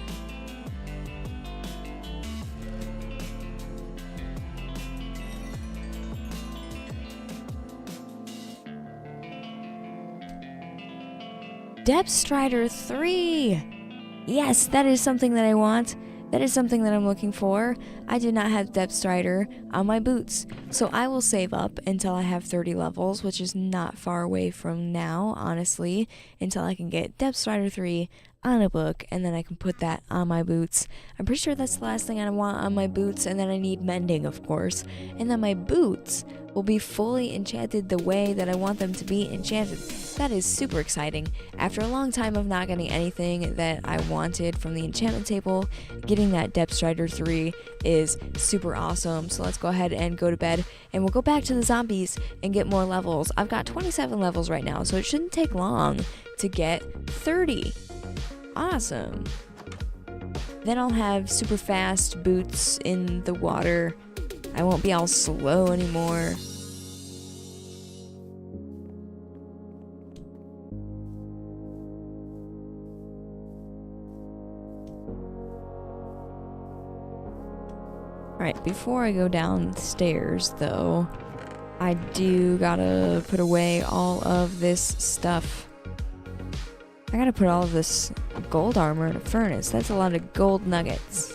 Depth Strider 3! Yes, that is something that I want. That is something that I'm looking for. I did not have Depth Strider on my boots, so I will save up until I have 30 levels, which is not far away from now, honestly, until I can get Depth Strider 3 on a book, and then I can put that on my boots. I'm pretty sure that's the last thing I want on my boots, and then I need mending, of course, and then my boots will be fully enchanted the way that I want them to be enchanted. That is super exciting. After a long time of not getting anything that I wanted from the enchantment table, getting that Depth Strider 3 is super awesome. So let's go ahead and go to bed, and we'll go back to the zombies and get more levels. I've got 27 levels right now, so it shouldn't take long to get 30. Awesome. Then I'll have super fast boots in the water. I won't be all slow anymore. Alright, before I go downstairs though, I do gotta put away all of this stuff. I gotta put all of this gold armor in a furnace. That's a lot of gold nuggets.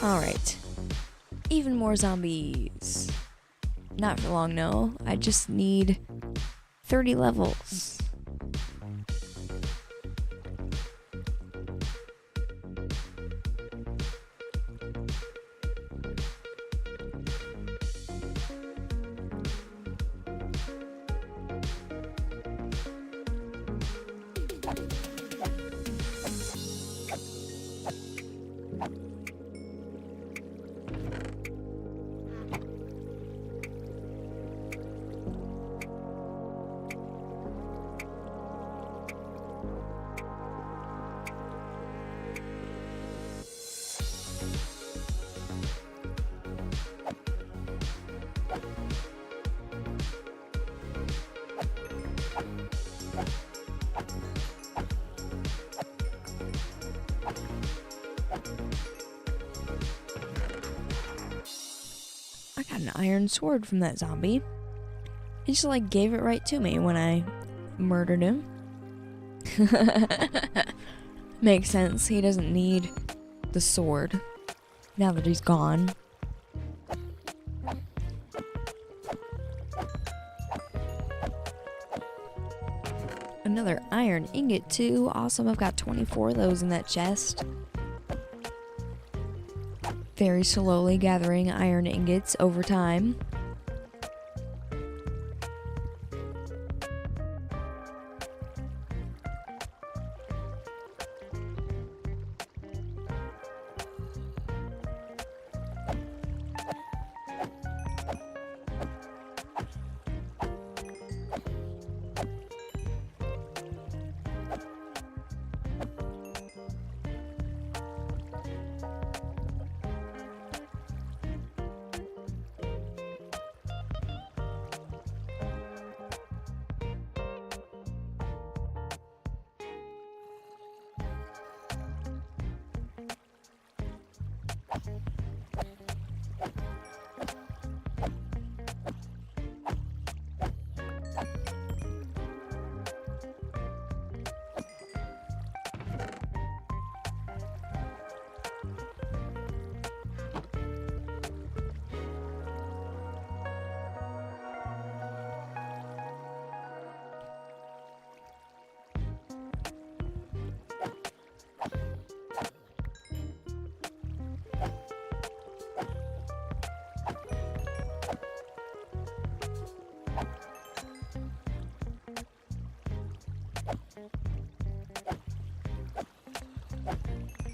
Alright. Even more zombies. Not for long, no. I just need 30 levels. I got an iron sword from that zombie. He just like gave it right to me when I murdered him. Makes sense. He doesn't need the sword now that he's gone. Another iron ingot too. Awesome. I've got 24 of those in that chest. Very slowly gathering iron ingots over time.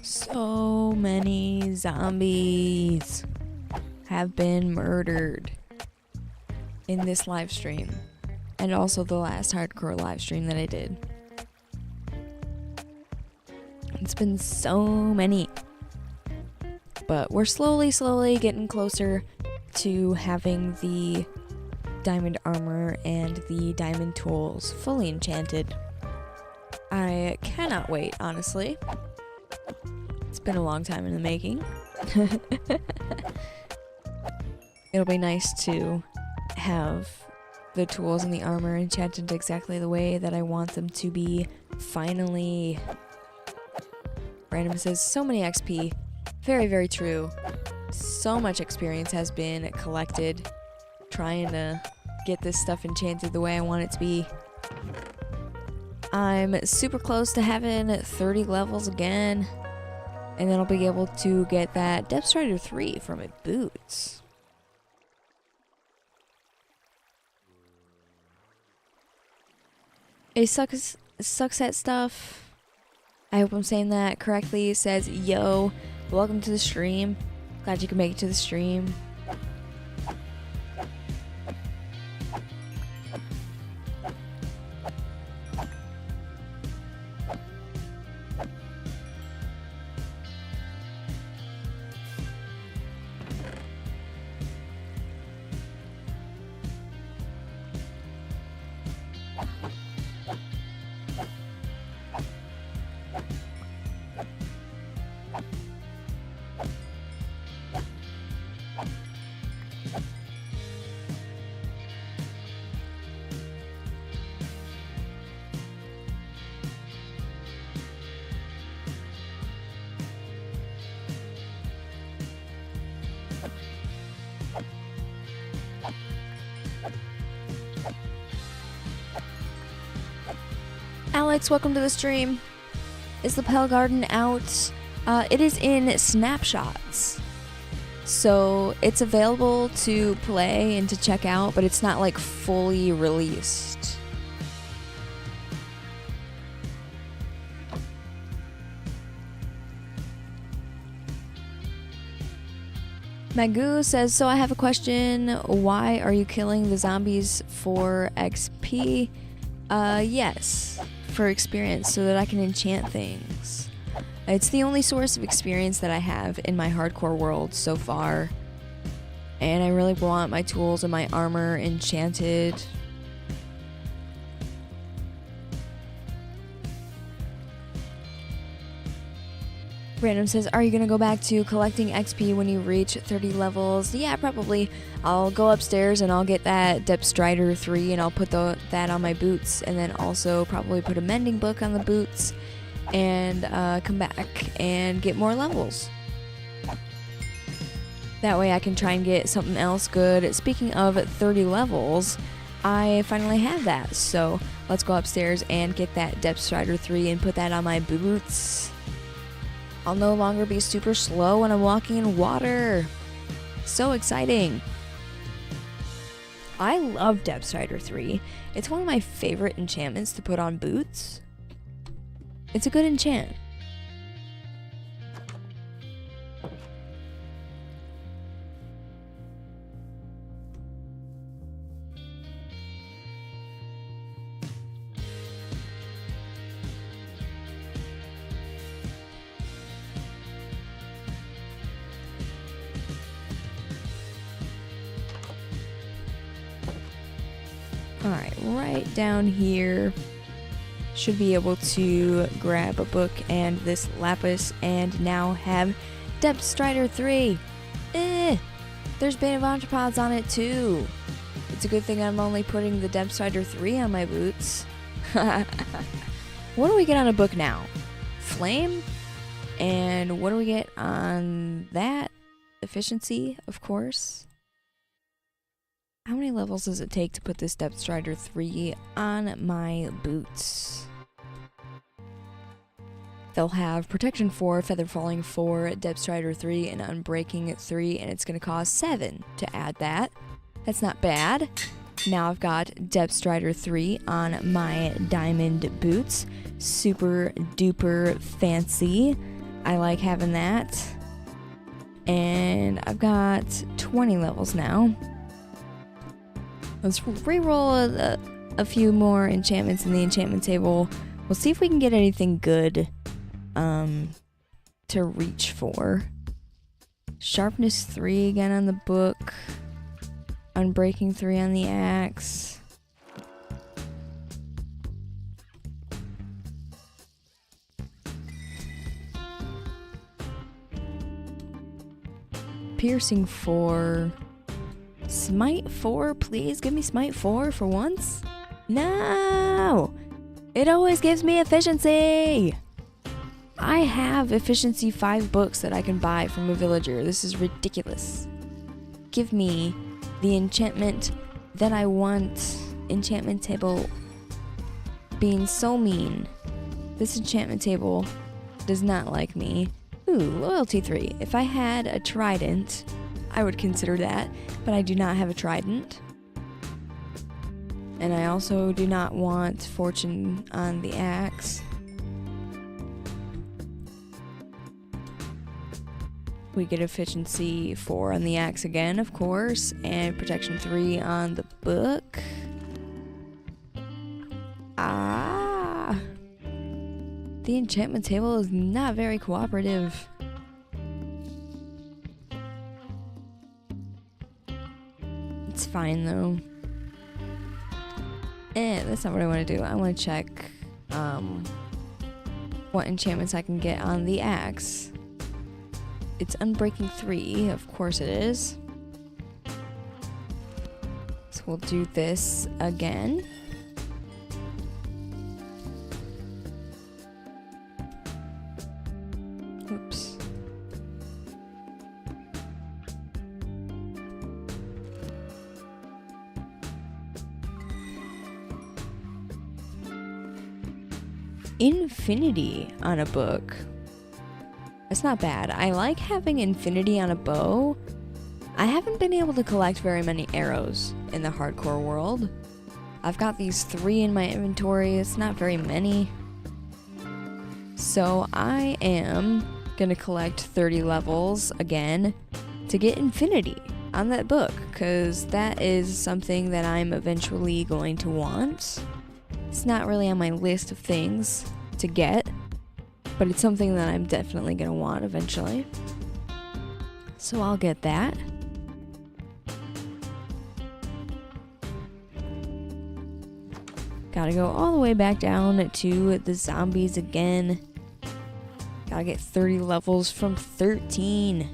So many zombies have been murdered in this live stream, and also the last hardcore live stream that I did. It's been so many, but we're slowly getting closer to having the diamond armor and the diamond tools fully enchanted. I cannot wait, honestly. It's been a long time in the making. It'll be nice to have the tools and the armor enchanted exactly the way that I want them to be finally. Random says, so many XP. Very, very true. So much experience has been collected trying to get this stuff enchanted the way I want it to be. I'm super close to having 30 levels again. And then I'll be able to get that Depth Strider 3 for my boots. It sucks at stuff. I hope I'm saying that correctly. It says, yo, welcome to the stream. Glad you could make it to the stream. Alex, welcome to the stream. Is the Pell Garden out? It is in snapshots. So it's available to play and to check out, but it's not like fully released. Magoo says, so I have a question. Why are you killing the zombies for XP? Yes, for experience, so that I can enchant things. It's the only source of experience that I have in my hardcore world so far. And I really want my tools and my armor enchanted. Random says, are you gonna go back to collecting XP when you reach 30 levels? Yeah, probably. I'll go upstairs and I'll get that Depth Strider 3 and I'll put that on my boots, and then also probably put a mending book on the boots and come back and get more levels. That way I can try and get something else good. Speaking of 30 levels, I finally have that. So let's go upstairs and get that Depth Strider 3 and put that on my boots. I'll no longer be super slow when I'm walking in water. So exciting. I love Depth Strider 3. It's one of my favorite enchantments to put on boots. It's a good enchant. Alright, right down here, should be able to grab a book and this lapis and now have Depth Strider 3. There's Bane of Entrepods on it too. It's a good thing I'm only putting the Depth Strider 3 on my boots. What do we get on a book now? Flame? And what do we get on that? Efficiency, of course. How many levels does it take to put this Depth Strider 3 on my boots? They'll have Protection 4, Feather Falling 4, Depth Strider 3, and Unbreaking 3, and it's going to cost 7 to add that. That's not bad. Now I've got Depth Strider 3 on my diamond boots. Super duper fancy. I like having that. And I've got 20 levels now. Let's reroll a few more enchantments in the enchantment table. We'll see if we can get anything good to reach for. Sharpness 3 again on the book. Unbreaking 3 on the axe. Piercing 4. Smite 4, please give me Smite 4 for once. No! It always gives me efficiency! I have efficiency 5 books that I can buy from a villager. This is ridiculous. Give me the enchantment that I want. Enchantment table being so mean. This enchantment table does not like me. Ooh, loyalty 3. If I had a trident, I would consider that, but I do not have a trident. And I also do not want fortune on the axe. We get efficiency 4 on the axe again, of course, and protection 3 on the book. The enchantment table is not very cooperative. It's fine though. That's not what I want to do. I want to check what enchantments I can get on the axe. It's Unbreaking 3, of course it is. So we'll do this again. Oops. Infinity on a book. That's not bad. I like having infinity on a bow. I haven't been able to collect very many arrows in the hardcore world. I've got these 3 in my inventory. It's not very many. So I am gonna collect 30 levels again to get infinity on that book, because that is something that I'm eventually going to want. It's not really on my list of things to get, but it's something that I'm definitely going to want eventually. So I'll get that. Gotta go all the way back down to the zombies again. Gotta get 30 levels from 13.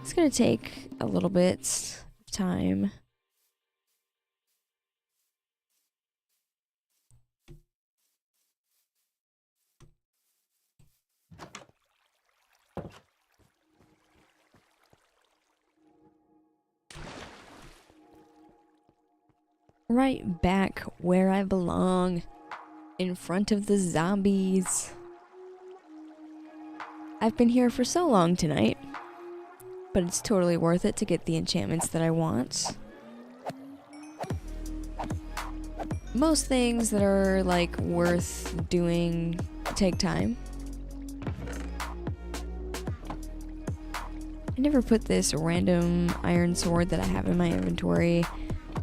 It's gonna take a little bit of time. Right back where I belong, in front of the zombies. I've been here for so long tonight, but it's totally worth it to get the enchantments that I want. Most things that are like worth doing take time. I never put this random iron sword that I have in my inventory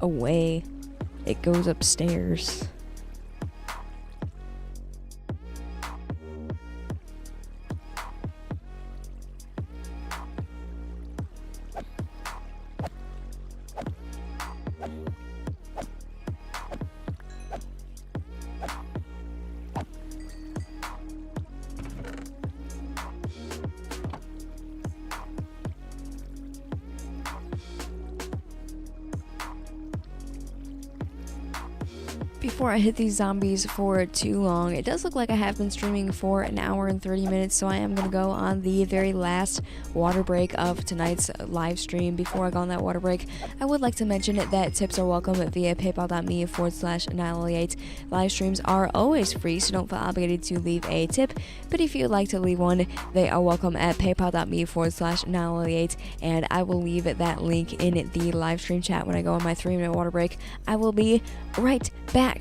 away. It goes upstairs. Before I hit these zombies for too long, it does look like I have been streaming for an hour and 30 minutes, so I am going to go on the very last water break of tonight's live stream. Before I go on that water break, I would like to mention that tips are welcome via paypal.me/Annihilate. Live streams are always free, so don't feel obligated to leave a tip, but if you'd like to leave one, they are welcome at paypal.me/Annihilate, and I will leave that link in the live stream chat when I go on my 3-minute water break. I will be right back.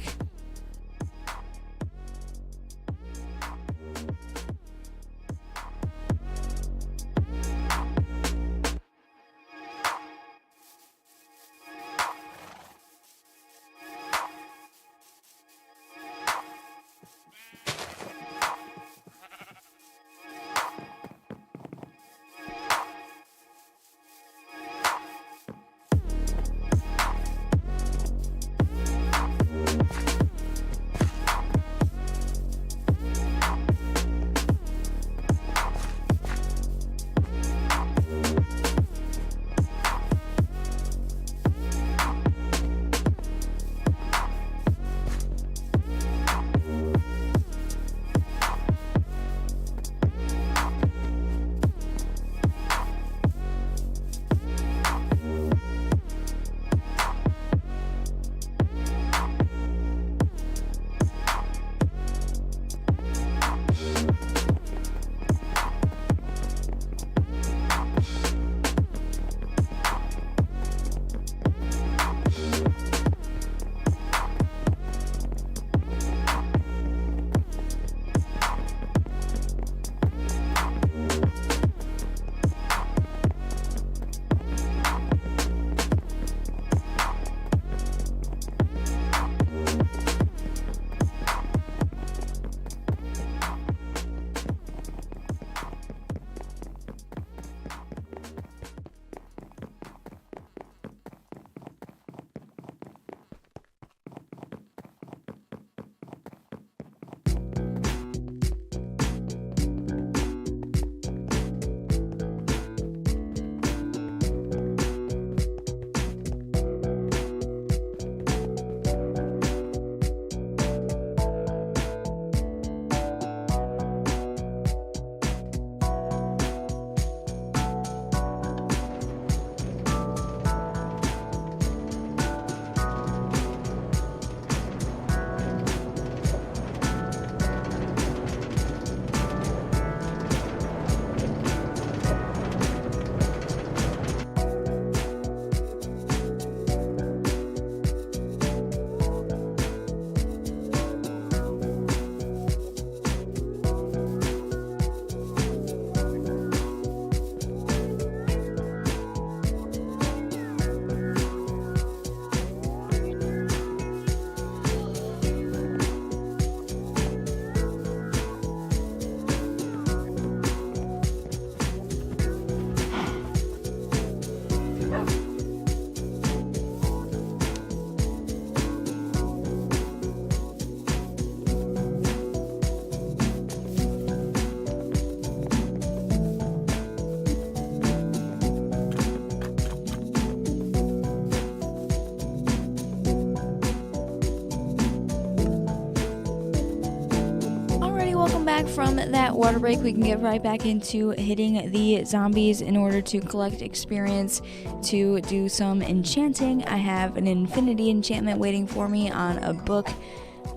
From that water break, we can get right back into hitting the zombies in order to collect experience to do some enchanting. I have an infinity enchantment waiting for me on a book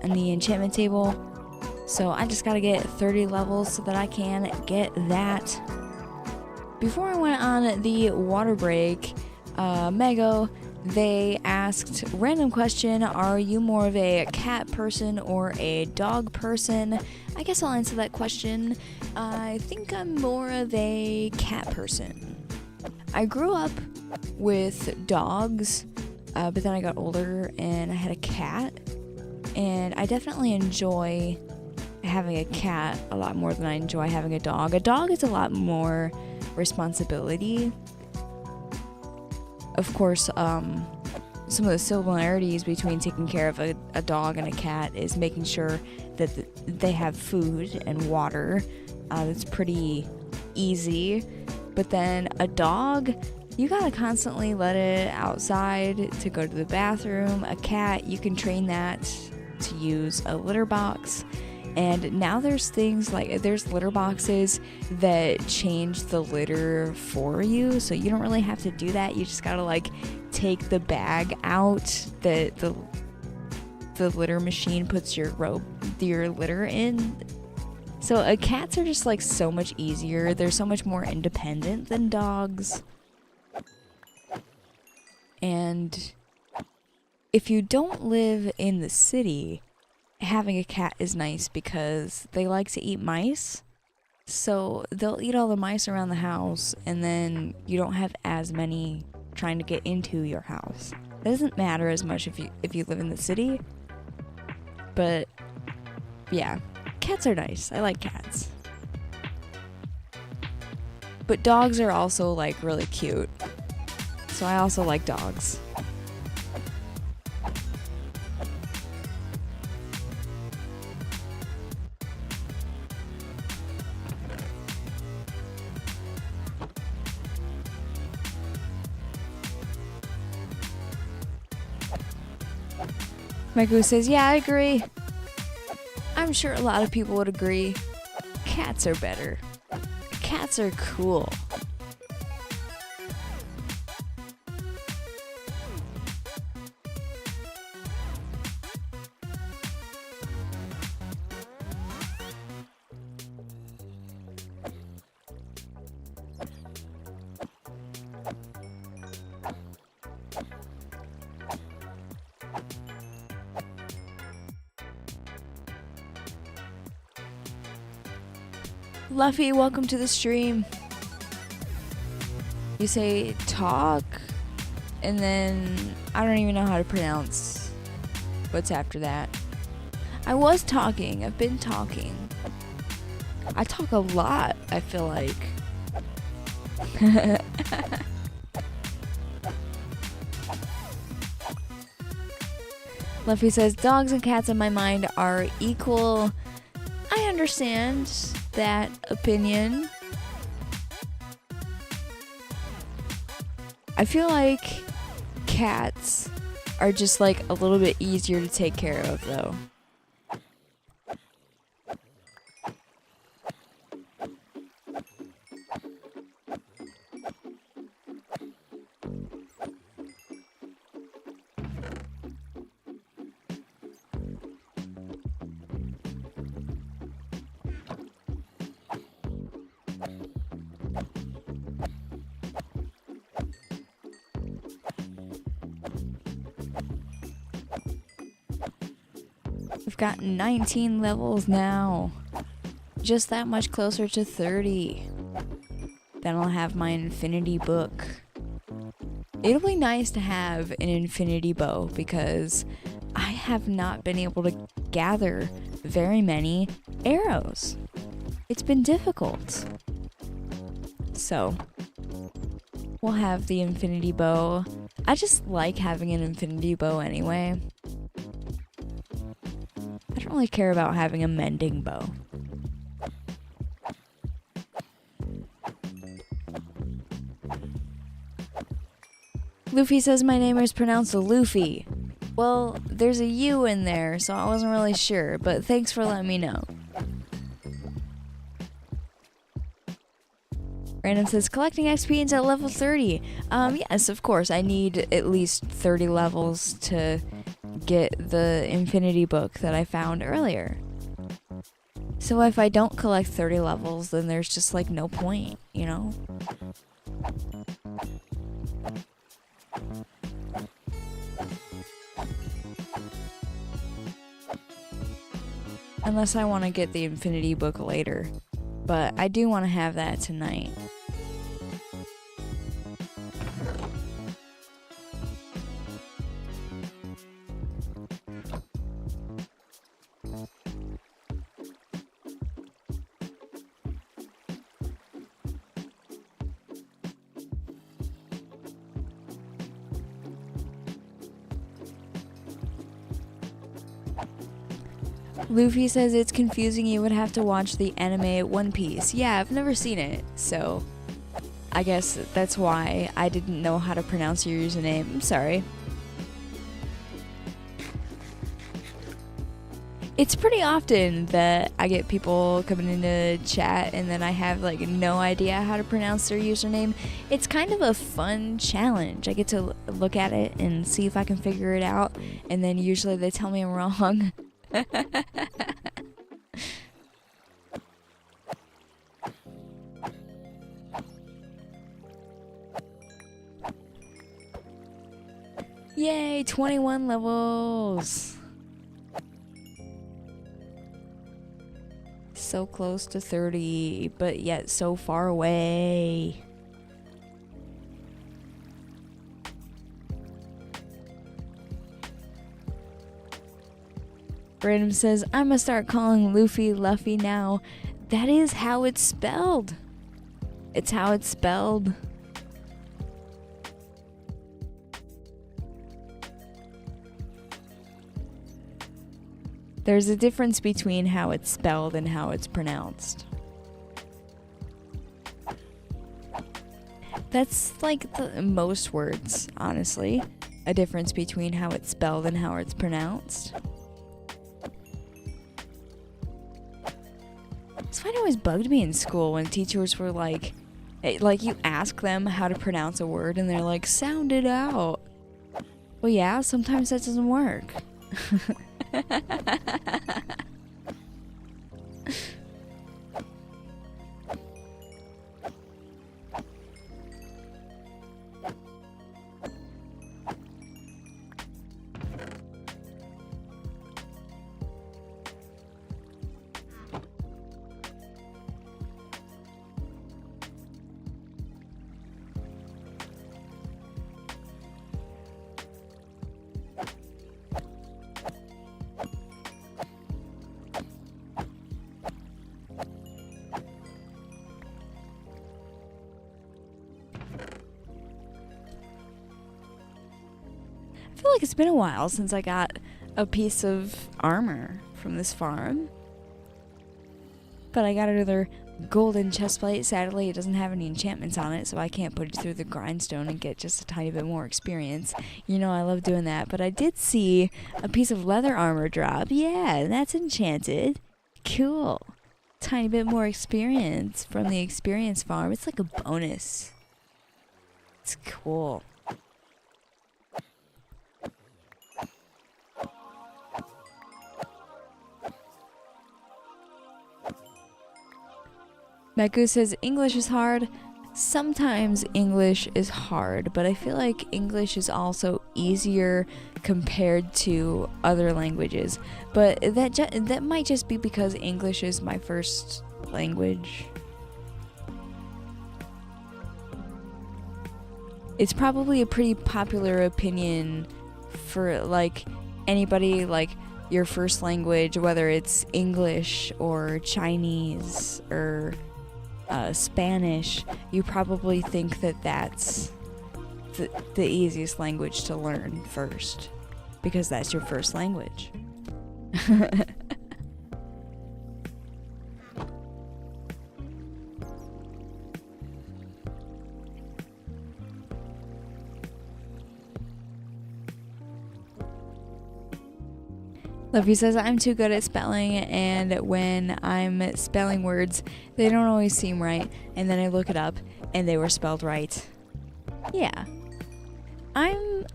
on the enchantment table, so I just gotta get 30 levels so that I can get that. Before I went on the water break, Mego, they asked, random question, are you more of a cat person or a dog person? I guess I'll answer that question. I think I'm more of a cat person. I grew up with dogs, but then I got older and I had a cat, and I definitely enjoy having a cat a lot more than I enjoy having a dog. A dog is a lot more responsibility. Of course, some of the similarities between taking care of a dog and a cat is making sure that they have food and water. That's pretty easy. But then a dog, you gotta constantly let it outside to go to the bathroom. A cat, you can train that to use a litter box. And now there's things like, there's litter boxes that change the litter for you, so you don't really have to do that. You just gotta like take the bag out that the litter machine puts your litter in. So cats are just like so much easier. They're so much more independent than dogs. And if you don't live in the city, having a cat is nice because they like to eat mice. So they'll eat all the mice around the house, and then you don't have as many trying to get into your house. It doesn't matter as much if you live in the city. But yeah, cats are nice. I like cats. But dogs are also like really cute. So I also like dogs. My goose says, yeah, I agree. I'm sure a lot of people would agree. Cats are better. Cats are cool. Luffy, welcome to the stream. You say talk, and then I don't even know how to pronounce what's after that. I was talking. I've been talking. I talk a lot, I feel like. Luffy says, dogs and cats in my mind are equal. I understand that opinion. I feel like cats are just like a little bit easier to take care of though. We've got 19 levels now. Just that much closer to 30. Then I'll have my infinity book. It'll be nice to have an infinity bow because I have not been able to gather very many arrows. It's been difficult. So, we'll have the infinity bow. I just like having an infinity bow anyway. I don't really care about having a mending bow. Luffy says my name is pronounced Luffy. Well, there's a U in there, so I wasn't really sure, but thanks for letting me know. Random says collecting XP until level 30. Yes, of course. I need at least 30 levels to get the infinity book that I found earlier. So if I don't collect 30 levels, then there's just like no point, you know? Unless I want to get the infinity book later. But I do want to have that tonight. Luffy says it's confusing, you would have to watch the anime One Piece. Yeah, I've never seen it, so I guess that's why I didn't know how to pronounce your username. I'm sorry. It's pretty often that I get people coming into chat and then I have like no idea how to pronounce their username. It's kind of a fun challenge. I get to look at it and see if I can figure it out, and then usually they tell me I'm wrong. Yay, 21 levels. So close to 30, but yet so far away. Random says, I'm gonna start calling Luffy Luffy now. That is how it's spelled. It's how it's spelled. There's a difference between how it's spelled and how it's pronounced. That's like most words, honestly. A difference between how it's spelled and how it's pronounced. This find always bugged me in school when teachers were like you ask them how to pronounce a word and they're like, sound it out. Well, yeah, sometimes that doesn't work. I feel like it's been a while since I got a piece of armor from this farm. But I got another golden chestplate. Sadly, it doesn't have any enchantments on it, so I can't put it through the grindstone and get just a tiny bit more experience. You know I love doing that. But I did see a piece of leather armor drop. Yeah, that's enchanted. Cool. Tiny bit more experience from the experience farm. It's like a bonus. It's cool. Meku says English is hard. Sometimes English is hard, but I feel like English is also easier compared to other languages. But that might just be because English is my first language. It's probably a pretty popular opinion for like anybody like your first language, whether it's English or Chinese or Spanish, you probably think that that's the easiest language to learn first because that's your first language. Luffy says, I'm too good at spelling, and when I'm spelling words, they don't always seem right, and then I look it up, and they were spelled right. Yeah. I'm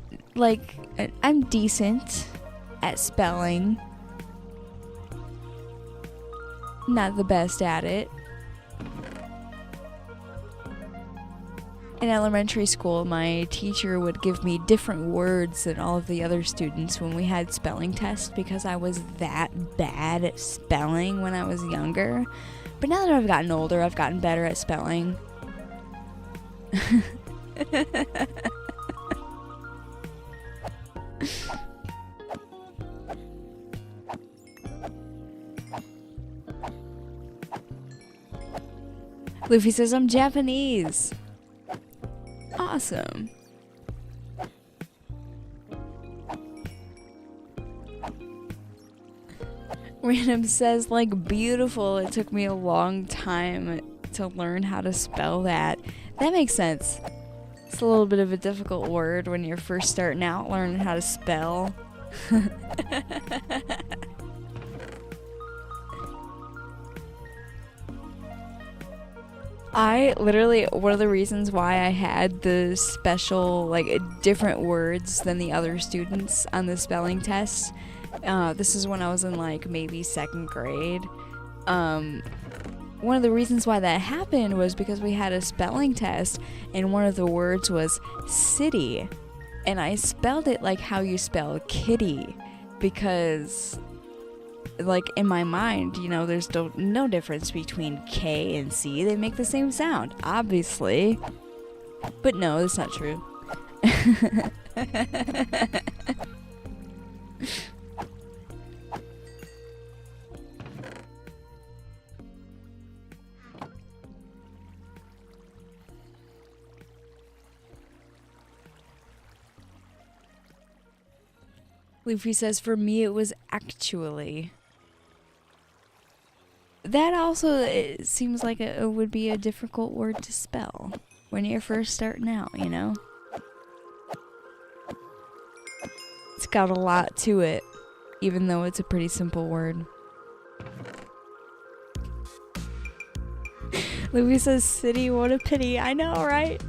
decent at spelling. Not the best at it. In elementary school, my teacher would give me different words than all of the other students when we had spelling tests because I was that bad at spelling when I was younger. But now that I've gotten older, I've gotten better at spelling. Luffy says, I'm Japanese. Awesome. Random says, like, beautiful. It took me a long time to learn how to spell that. That makes sense. It's a little bit of a difficult word when you're first starting out learning how to spell. I literally, one of the reasons why I had the special, like, different words than the other students on the spelling test, this is when I was in, like, maybe 2nd grade. One of the reasons why that happened was because we had a spelling test, and one of the words was city, and I spelled it like how you spell kitty, because, like, in my mind, you know, there's no difference between K and C. They make the same sound, obviously. But no, that's not true. Luffy says, for me it was actually. That also, it seems like it would be a difficult word to spell when you're first starting out, you know? It's got a lot to it, even though it's a pretty simple word. Luffy says, city, what a pity. I know, right?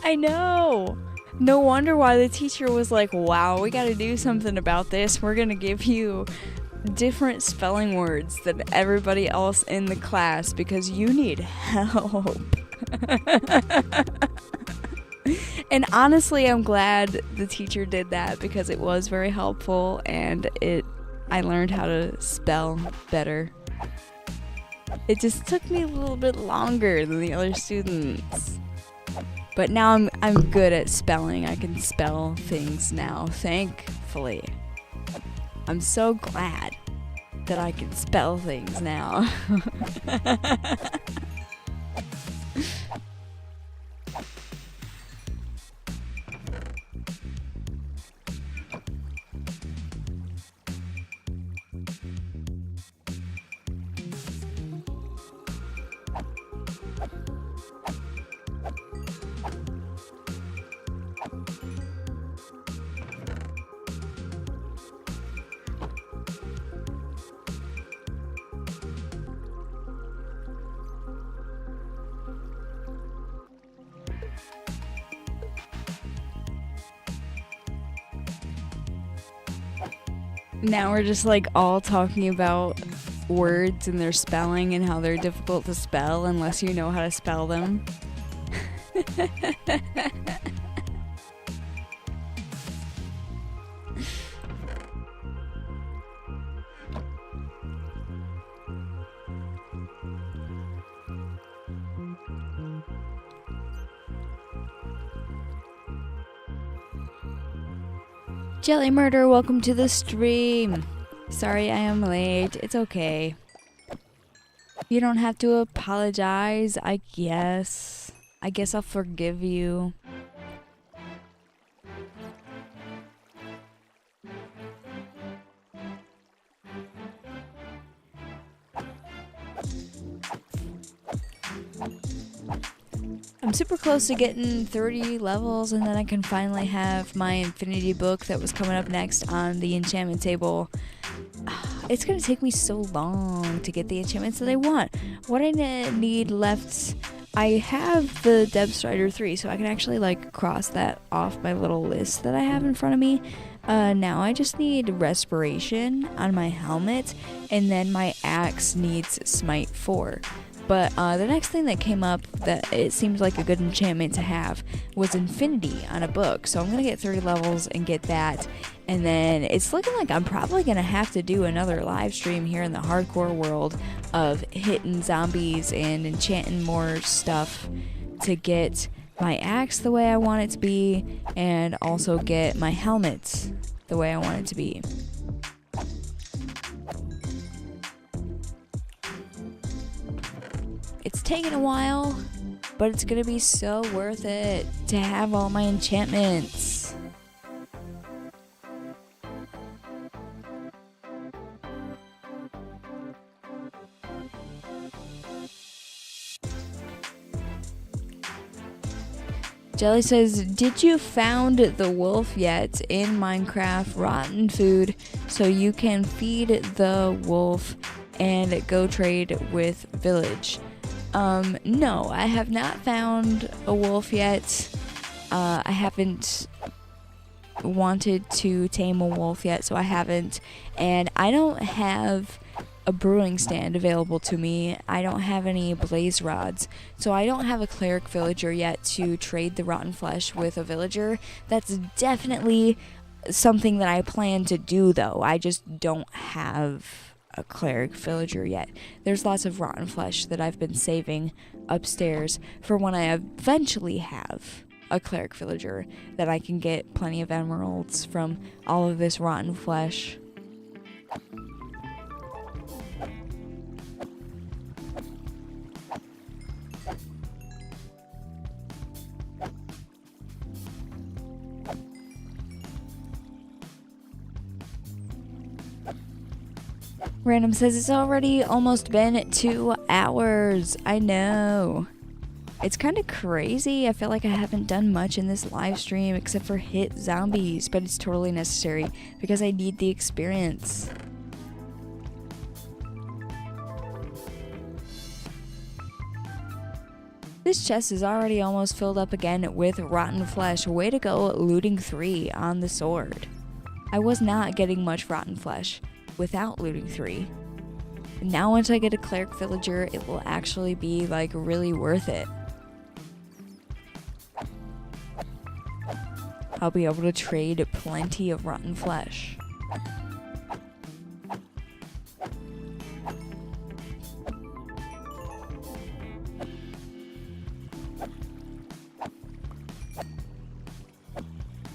I know! No wonder why the teacher was like, wow, we gotta do something about this. We're gonna give you different spelling words than everybody else in the class because you need help. And honestly, I'm glad the teacher did that because it was very helpful, and I learned how to spell better. It just took me a little bit longer than the other students. But now I'm good at spelling. I can spell things now, thankfully. I'm so glad that I can spell things now. Now we're just like all talking about words and their spelling and how they're difficult to spell unless you know how to spell them. Jelly Murder, welcome to the stream. Sorry I am late. It's okay. You don't have to apologize, I guess. I guess I'll forgive you. I'm super close to getting 30 levels, and then I can finally have my infinity book that was coming up next on the enchantment table. It's gonna take me so long to get the enchantments that I want. What I need left, I have the Depth Strider 3, so I can actually like cross that off my little list that I have in front of me. Now I just need Respiration on my helmet, and then my axe needs Smite 4. But the next thing that came up that it seemed like a good enchantment to have was Infinity on a book. So I'm going to get 30 levels and get that. And then it's looking like I'm probably going to have to do another live stream here in the hardcore world of hitting zombies and enchanting more stuff to get my axe the way I want it to be, and also get my helmet the way I want it to be. It's taken a while, but it's gonna be so worth it to have all my enchantments. Jelly says, did you found the wolf yet in Minecraft? Rotten food, so you can feed the wolf and go trade with village. No, I have not found a wolf yet. I haven't wanted to tame a wolf yet, so I haven't. And I don't have a brewing stand available to me. I don't have any blaze rods, so I don't have a cleric villager yet to trade the rotten flesh with a villager. That's definitely something that I plan to do, though. I just don't have a cleric villager yet. There's lots of rotten flesh that I've been saving upstairs for when I eventually have a cleric villager, that I can get plenty of emeralds from all of this rotten flesh. Random says it's already almost been 2 hours. I know. It's kind of crazy. I feel like I haven't done much in this live stream except for hit zombies, but it's totally necessary because I need the experience. This chest is already almost filled up again with rotten flesh. Way to go, looting 3 on the sword. I was not getting much rotten flesh without looting 3. Now once I get a cleric villager, it will actually be like really worth it. I'll be able to trade plenty of rotten flesh.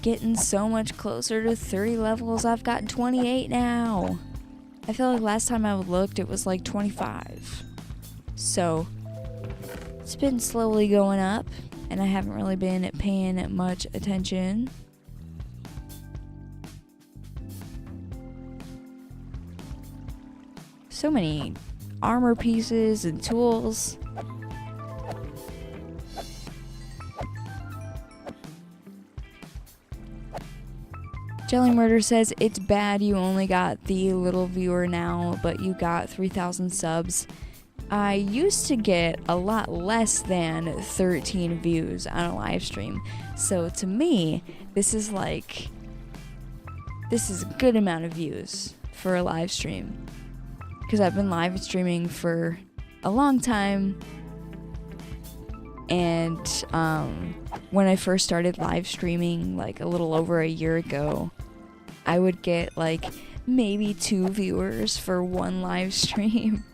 Getting so much closer to 30 levels. I've got 28 now. I feel like last time I looked it was like 25. So it's been slowly going up, and I haven't really been paying much attention. So many armor pieces and tools. Jelly Murder says, it's bad you only got the little viewer now, but you got 3,000 subs. I used to get a lot less than 13 views on a live stream. So to me, this is a good amount of views for a live stream. Because I've been live streaming for a long time. And when I first started live streaming, like a little over a year ago, I would get like maybe 2 viewers for one live stream.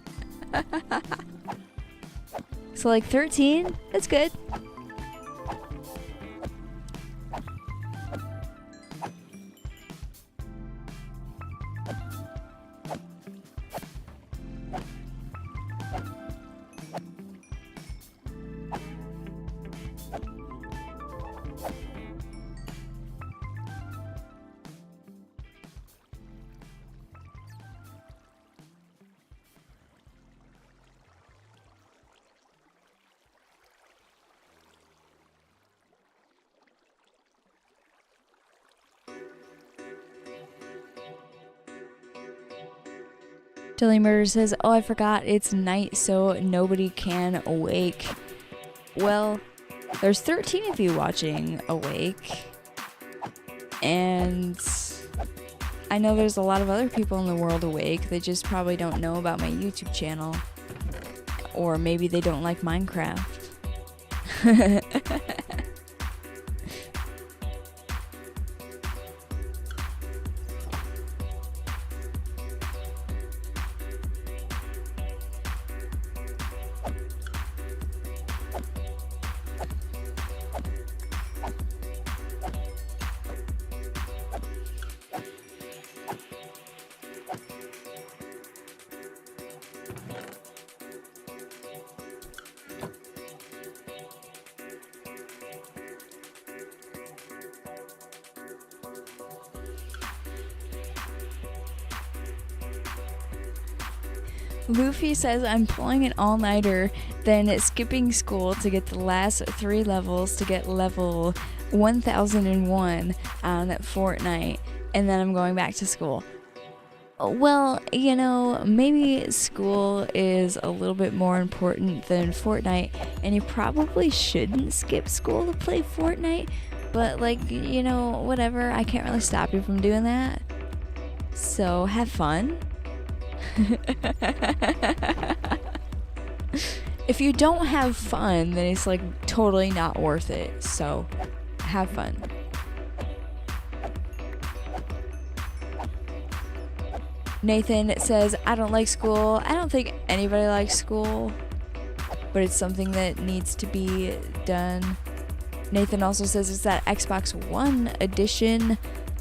So like 13, that's good. Jelly Murder says, oh, I forgot it's night, so nobody can awake. Well, there's 13 of you watching awake. And I know there's a lot of other people in the world awake. They just probably don't know about my YouTube channel. Or maybe they don't like Minecraft. Luffy says, I'm pulling an all-nighter, then skipping school to get the last 3 levels to get level 1001 on Fortnite, and then I'm going back to school. Well, you know, maybe school is a little bit more important than Fortnite, and you probably shouldn't skip school to play Fortnite, but like, you know, whatever, I can't really stop you from doing that. So have fun. If you don't have fun, then it's like totally not worth it. So have fun. Nathan says, I don't like school. I don't think anybody likes school, but it's something that needs to be done. Nathan also says it's that Xbox One edition.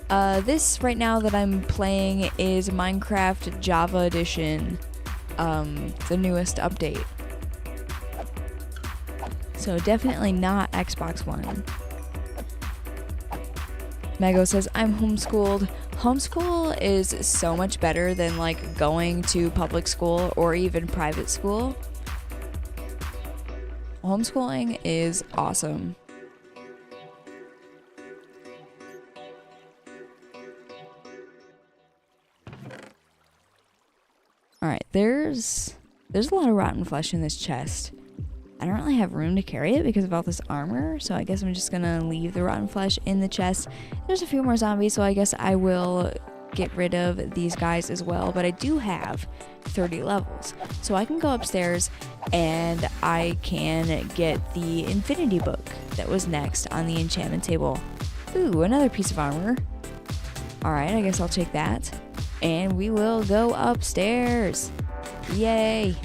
This right now that I'm playing is Minecraft Java edition, the newest update. So definitely not Xbox One. Mego says, I'm homeschooled. Homeschool is so much better than like going to public school or even private school. Homeschooling is awesome. Alright, there's a lot of rotten flesh in this chest. I don't really have room to carry it because of all this armor, so I guess I'm just gonna leave the rotten flesh in the chest. There's a few more zombies, so I guess I will get rid of these guys as well, but I do have 30 levels, so I can go upstairs and I can get the infinity book that was next on the enchantment table. Ooh, another piece of armor. Alright, I guess I'll take that, and we will go upstairs. Yay!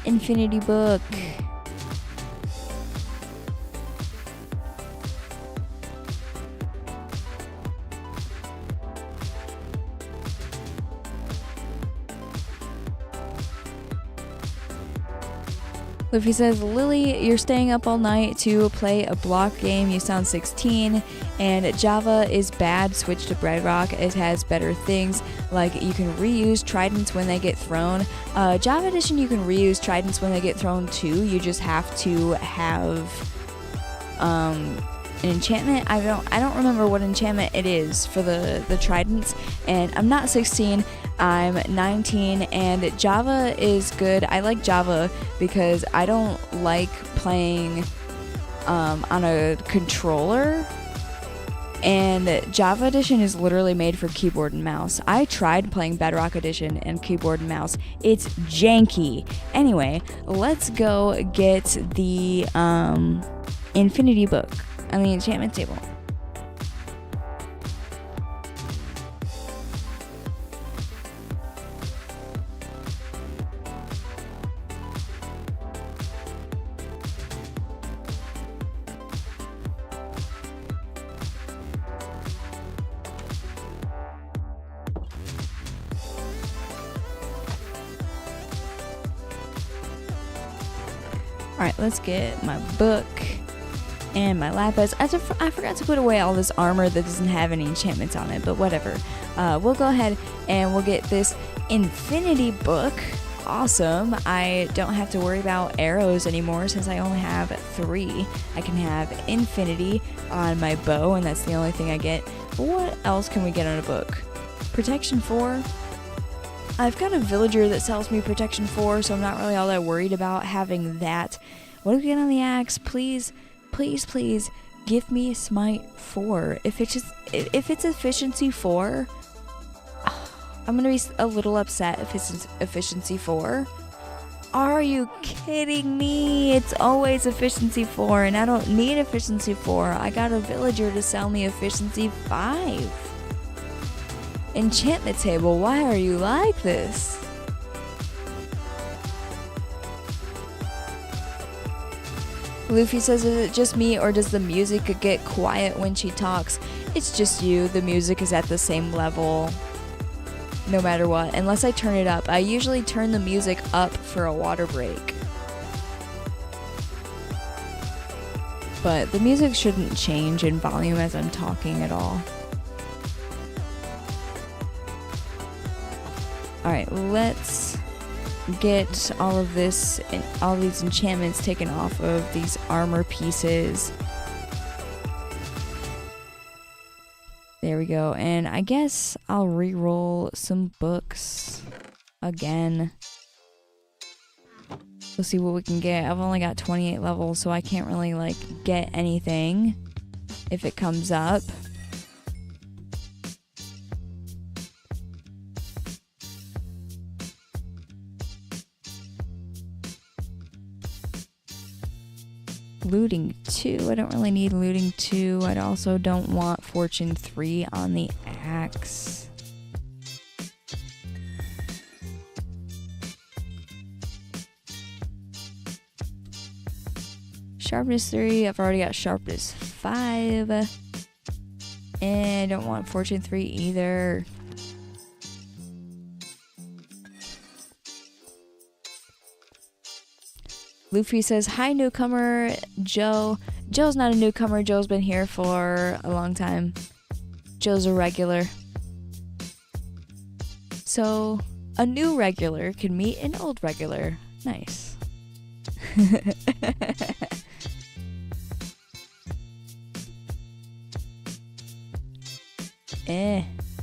Infinity book. Luffy says, Lily, you're staying up all night to play a block game. You sound 16. And Java is bad. Switch to Bedrock. It has better things. Like you can reuse tridents when they get thrown. Java Edition, you can reuse tridents when they get thrown too. You just have to have an enchantment. I don't remember what enchantment it is for the tridents. And I'm not 16. I'm 19, and Java is good. I like Java because I don't like playing on a controller, and Java Edition is literally made for keyboard and mouse. I tried playing Bedrock Edition and keyboard and mouse. It's janky. Anyway, let's go get the infinity book on the enchantment table. Alright, let's get my book and my lapis. I forgot to put away all this armor that doesn't have any enchantments on it, but whatever. We'll go ahead and we'll get this infinity book. Awesome. I don't have to worry about arrows anymore since I only have 3. I can have infinity on my bow, and that's the only thing I get. But what else can we get on a book? Protection 4. I've got a villager that sells me protection 4, so I'm not really all that worried about having that. What do we get on the axe? Please, please, please give me smite 4. If it's efficiency 4, I'm gonna be a little upset if it's efficiency 4. Are you kidding me? It's always efficiency 4, and I don't need efficiency 4. I got a villager to sell me efficiency 5. Enchantment table, why are you like this? Luffy says, is it just me or does the music get quiet when she talks? It's just you. The music is at the same level no matter what, unless I turn it up. I usually turn the music up for a water break. But the music shouldn't change in volume as I'm talking at all. Alright, let's get all of this and all these enchantments taken off of these armor pieces. There we go. And I guess I'll re-roll some books again. We'll see what we can get. I've only got 28 levels, so I can't really like get anything if it comes up. Looting 2. I don't really need looting 2. I also don't want fortune 3 on the axe. Sharpness 3. I've already got sharpness 5. And I don't want fortune 3 either. Luffy says, hi newcomer, Joe. Joe's not a newcomer. Joe's been here for a long time. Joe's a regular. So, a new regular can meet an old regular. Nice.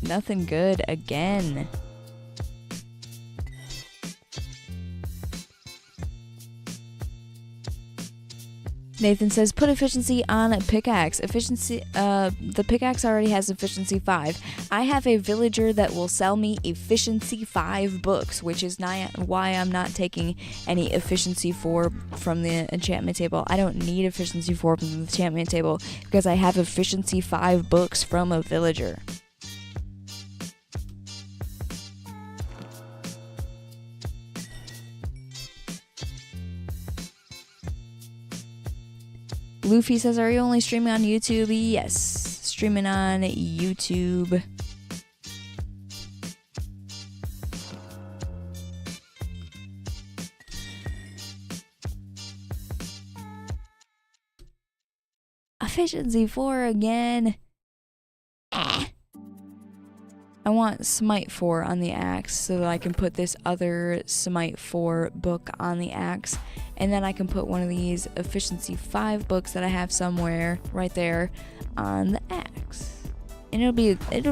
Nothing good again. Nathan says, put efficiency on a pickaxe. Efficiency, the pickaxe already has efficiency 5. I have a villager that will sell me efficiency 5 books, which is why I'm not taking any efficiency 4 from the enchantment table. I don't need efficiency 4 from the enchantment table because I have efficiency 5 books from a villager. Luffy says, are you only streaming on YouTube? Yes, streaming on YouTube. Efficiency 4 again. I want Smite 4 on the axe so that I can put this other Smite 4 book on the axe. And then I can put one of these Efficiency 5 books that I have somewhere right there on the axe. And it'll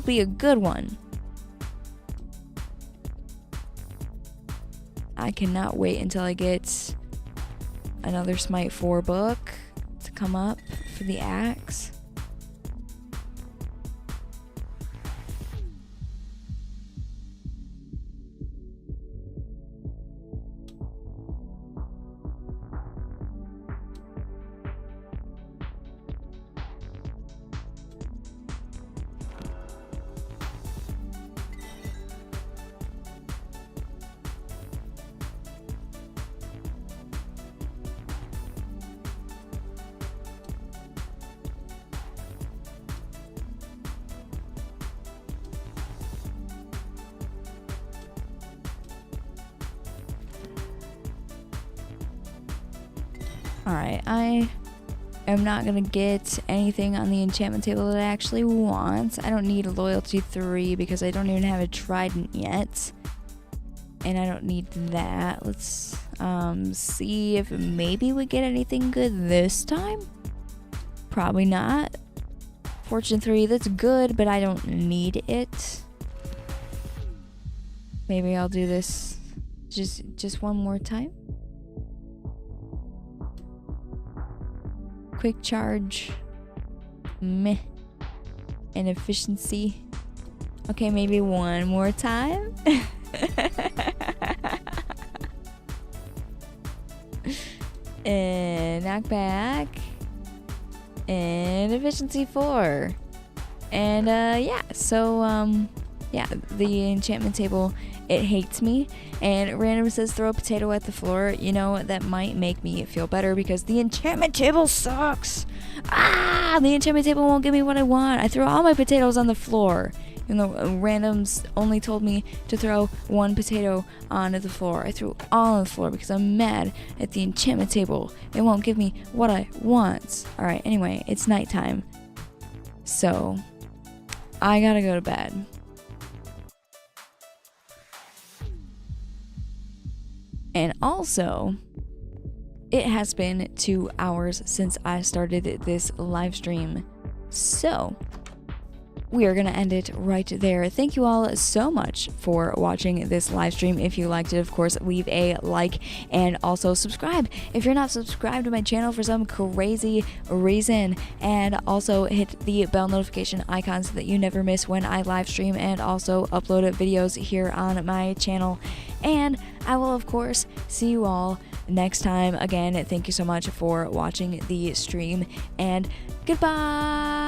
be a good one. I cannot wait until I get another Smite 4 book to come up for the axe. Alright, I am not gonna get anything on the enchantment table that I actually want. I don't need a loyalty 3 because I don't even have a trident yet. And I don't need that. Let's see if maybe we get anything good this time. Probably not. Fortune 3, that's good, but I don't need it. Maybe I'll do this just one more time. Quick charge. Meh. And efficiency. Okay, maybe one more time. And knockback. And efficiency 4. And yeah, so yeah, the enchantment table, it hates me. And random says throw a potato at the floor. You know, that might make me feel better because the enchantment table sucks. Ah, the enchantment table won't give me what I want. I threw all my potatoes on the floor. Even though randoms only told me to throw one potato onto the floor. I threw all on the floor because I'm mad at the enchantment table. It won't give me what I want. Alright, anyway, it's nighttime. So, I gotta go to bed. And also, it has been 2 hours since I started this live stream. So, we are going to end it right there. Thank you all so much for watching this live stream. If you liked it, of course, leave a like and also subscribe if you're not subscribed to my channel for some crazy reason, and also hit the bell notification icon so that you never miss when I live stream and also upload videos here on my channel. And I will, of course, see you all next time. Again, thank you so much for watching the stream, and goodbye.